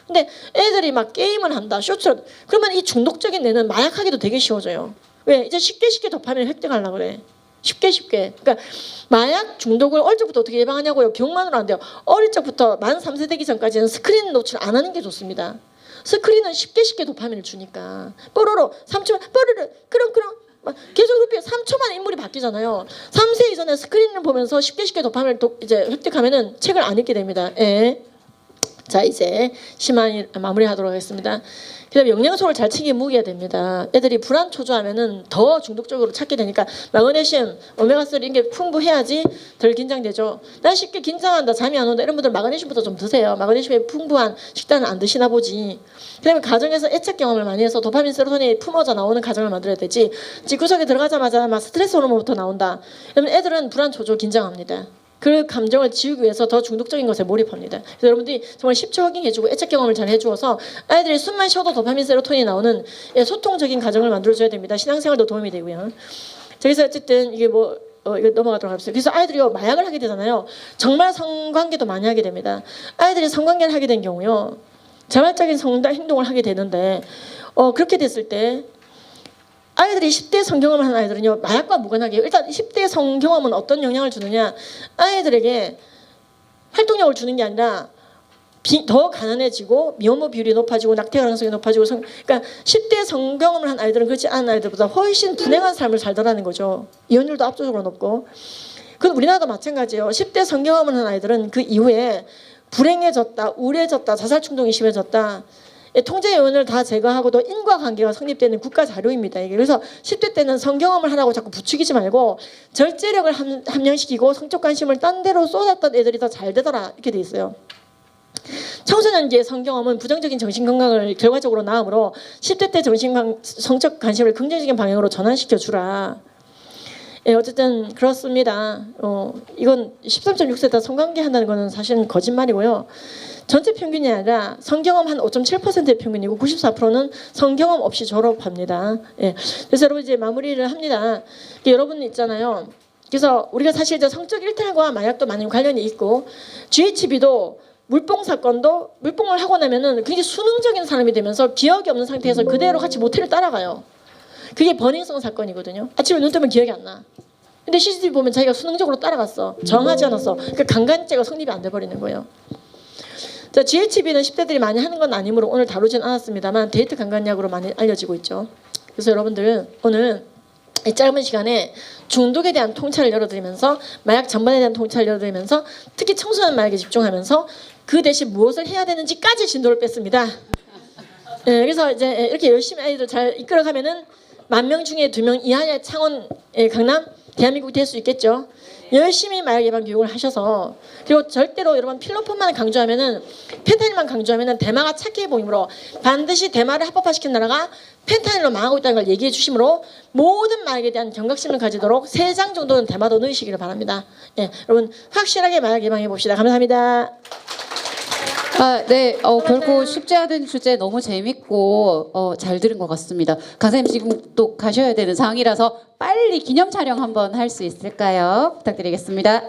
근데 애들이 막 게임을 한다, 쇼츠를 그러면 이 중독적인 뇌는 마약하기도 되게 쉬워져요. 왜? 이제 쉽게 도파민을 획득하려고 그래. 쉽게. 그러니까 마약 중독을 어릴 적부터 어떻게 예방하냐고요. 기억만으로 안 돼요. 어릴 적부터 만 3세 되기 전까지는 스크린 노출 안 하는 게 좋습니다. 스크린은 쉽게 도파민을 주니까. 뽀로로 3초만 뽀로로 그럼 막 계속 그렇게 3초만 인물이 바뀌잖아요. 3세 이전에 스크린을 보면서 쉽게 도파민을 이제 획득하면은 책을 안 읽게 됩니다. 예. 자 이제 심한 마무리하도록 하겠습니다. 그다음에 영양소를 잘 챙겨 먹여야 됩니다. 애들이 불안 초조하면은 더 중독적으로 찾게 되니까 마그네슘, 오메가3 이런 게 풍부해야지 덜 긴장되죠. 난 쉽게 긴장한다, 잠이 안 온다 이런 분들 마그네슘부터 좀 드세요. 마그네슘이 풍부한 식단을 안 드시나 보지. 그다음에 가정에서 애착 경험을 많이 해서 도파민, 세로토닌이 품어져 나오는 가정을 만들어야 되지. 집구석에 들어가자마자 막 스트레스 호르몬부터 나온다. 그러면 애들은 불안, 초조, 긴장합니다. 그 감정을 지우기 위해서 더 중독적인 것에 몰입합니다. 그래서 여러분들이 정말 10초 확인해주고 애착 경험을 잘 해주어서 아이들이 숨만 쉬어도 도파민, 세로토닌이 나오는 소통적인 가정을 만들어줘야 됩니다. 신앙생활도 도움이 되고요. 그래서 어쨌든 이게 이거 넘어가도록 하겠습니다. 그래서 아이들이 마약을 하게 되잖아요. 정말 성관계도 많이 하게 됩니다. 아이들이 성관계를 하게 된 경우요. 자발적인 행동을 하게 되는데 그렇게 됐을 때 아이들이 10대 성경험을 하는 아이들은요 마약과 무관하게 일단 10대 성경험은 어떤 영향을 주느냐 아이들에게 활동력을 주는 게 아니라 더 가난해지고 미혼모 비율이 높아지고 낙태 가능성이 높아지고 그러니까 10대 성경험을 한 아이들은 그렇지 않은 아이들보다 훨씬 불행한 삶을 살더라는 거죠. 이혼율도 압도적으로 높고 그건 우리나라도 마찬가지예요. 10대 성경험을 한 아이들은 그 이후에 불행해졌다, 우울해졌다, 자살 충동이 심해졌다. 통제 요인을 다 제거하고도 인과관계가 성립되는 국가 자료입니다. 이게 그래서 10대 때는 성경험을 하라고 자꾸 부추기지 말고 절제력을 함양시키고 성적 관심을 딴 데로 쏟았던 애들이 더 잘 되더라 이렇게 돼 있어요. 청소년기의 성경험은 부정적인 정신건강을 결과적으로 낳으므로 10대 때 성적 관심을 긍정적인 방향으로 전환시켜 주라. 예, 어쨌든 그렇습니다. 이건 13.6세 때 성관계 한다는 거는 사실은 거짓말이고요. 전체 평균이 아니라 성경험 한 5.7%의 평균이고 94%는 성경험 없이 졸업합니다. 예. 그래서 여러분 이제 마무리를 합니다. 여러분 있잖아요. 그래서 우리가 사실 이제 성적 일탈과 마약도 많이 관련이 있고 GHB도 물뽕 사건도 물뽕을 하고 나면은 굉장히 수능적인 사람이 되면서 기억이 없는 상태에서 그대로 같이 모텔을 따라가요. 그게 버닝성 사건이거든요. 아침에 눈 뜨면 기억이 안 나. 근데 CCTV 보면 자기가 수능적으로 따라갔어. 정하지 않았어. 그러니까 강간죄가 성립이 안 돼버리는 거예요. 자, GHB는 10대들이 많이 하는 건 아니므로 오늘 다루진 않았습니다만 데이트 강간약으로 많이 알려지고 있죠. 그래서 여러분들 오늘 이 짧은 시간에 중독에 대한 통찰을 열어드리면서 마약 전반에 대한 통찰을 열어드리면서 특히 청소년 마약에 집중하면서 그 대신 무엇을 해야 되는지까지 진도를 뺐습니다. 네, 그래서 이제 이렇게 열심히 아이들 잘 이끌어가면은 10,000명 중에 2명 이하의 창원, 강남, 대한민국이 될 수 있겠죠. 열심히 마약 예방 교육을 하셔서 그리고 절대로 여러분 필로폰만 강조하면은 펜타닐만 강조하면은 대마가 착해 보이므로 반드시 대마를 합법화시킨 나라가 펜타닐로 망하고 있다는 걸 얘기해 주시므로 모든 마약에 대한 경각심을 가지도록 3장 정도는 대마도 넣으시기를 바랍니다. 예, 여러분 확실하게 마약 예방해 봅시다. 감사합니다. 네, 결코 쉽지 않은 주제 너무 재밌고 잘 들은 것 같습니다. 강사님 지금 또 가셔야 되는 상황이라서 빨리 기념 촬영 한번 할 수 있을까요? 부탁드리겠습니다.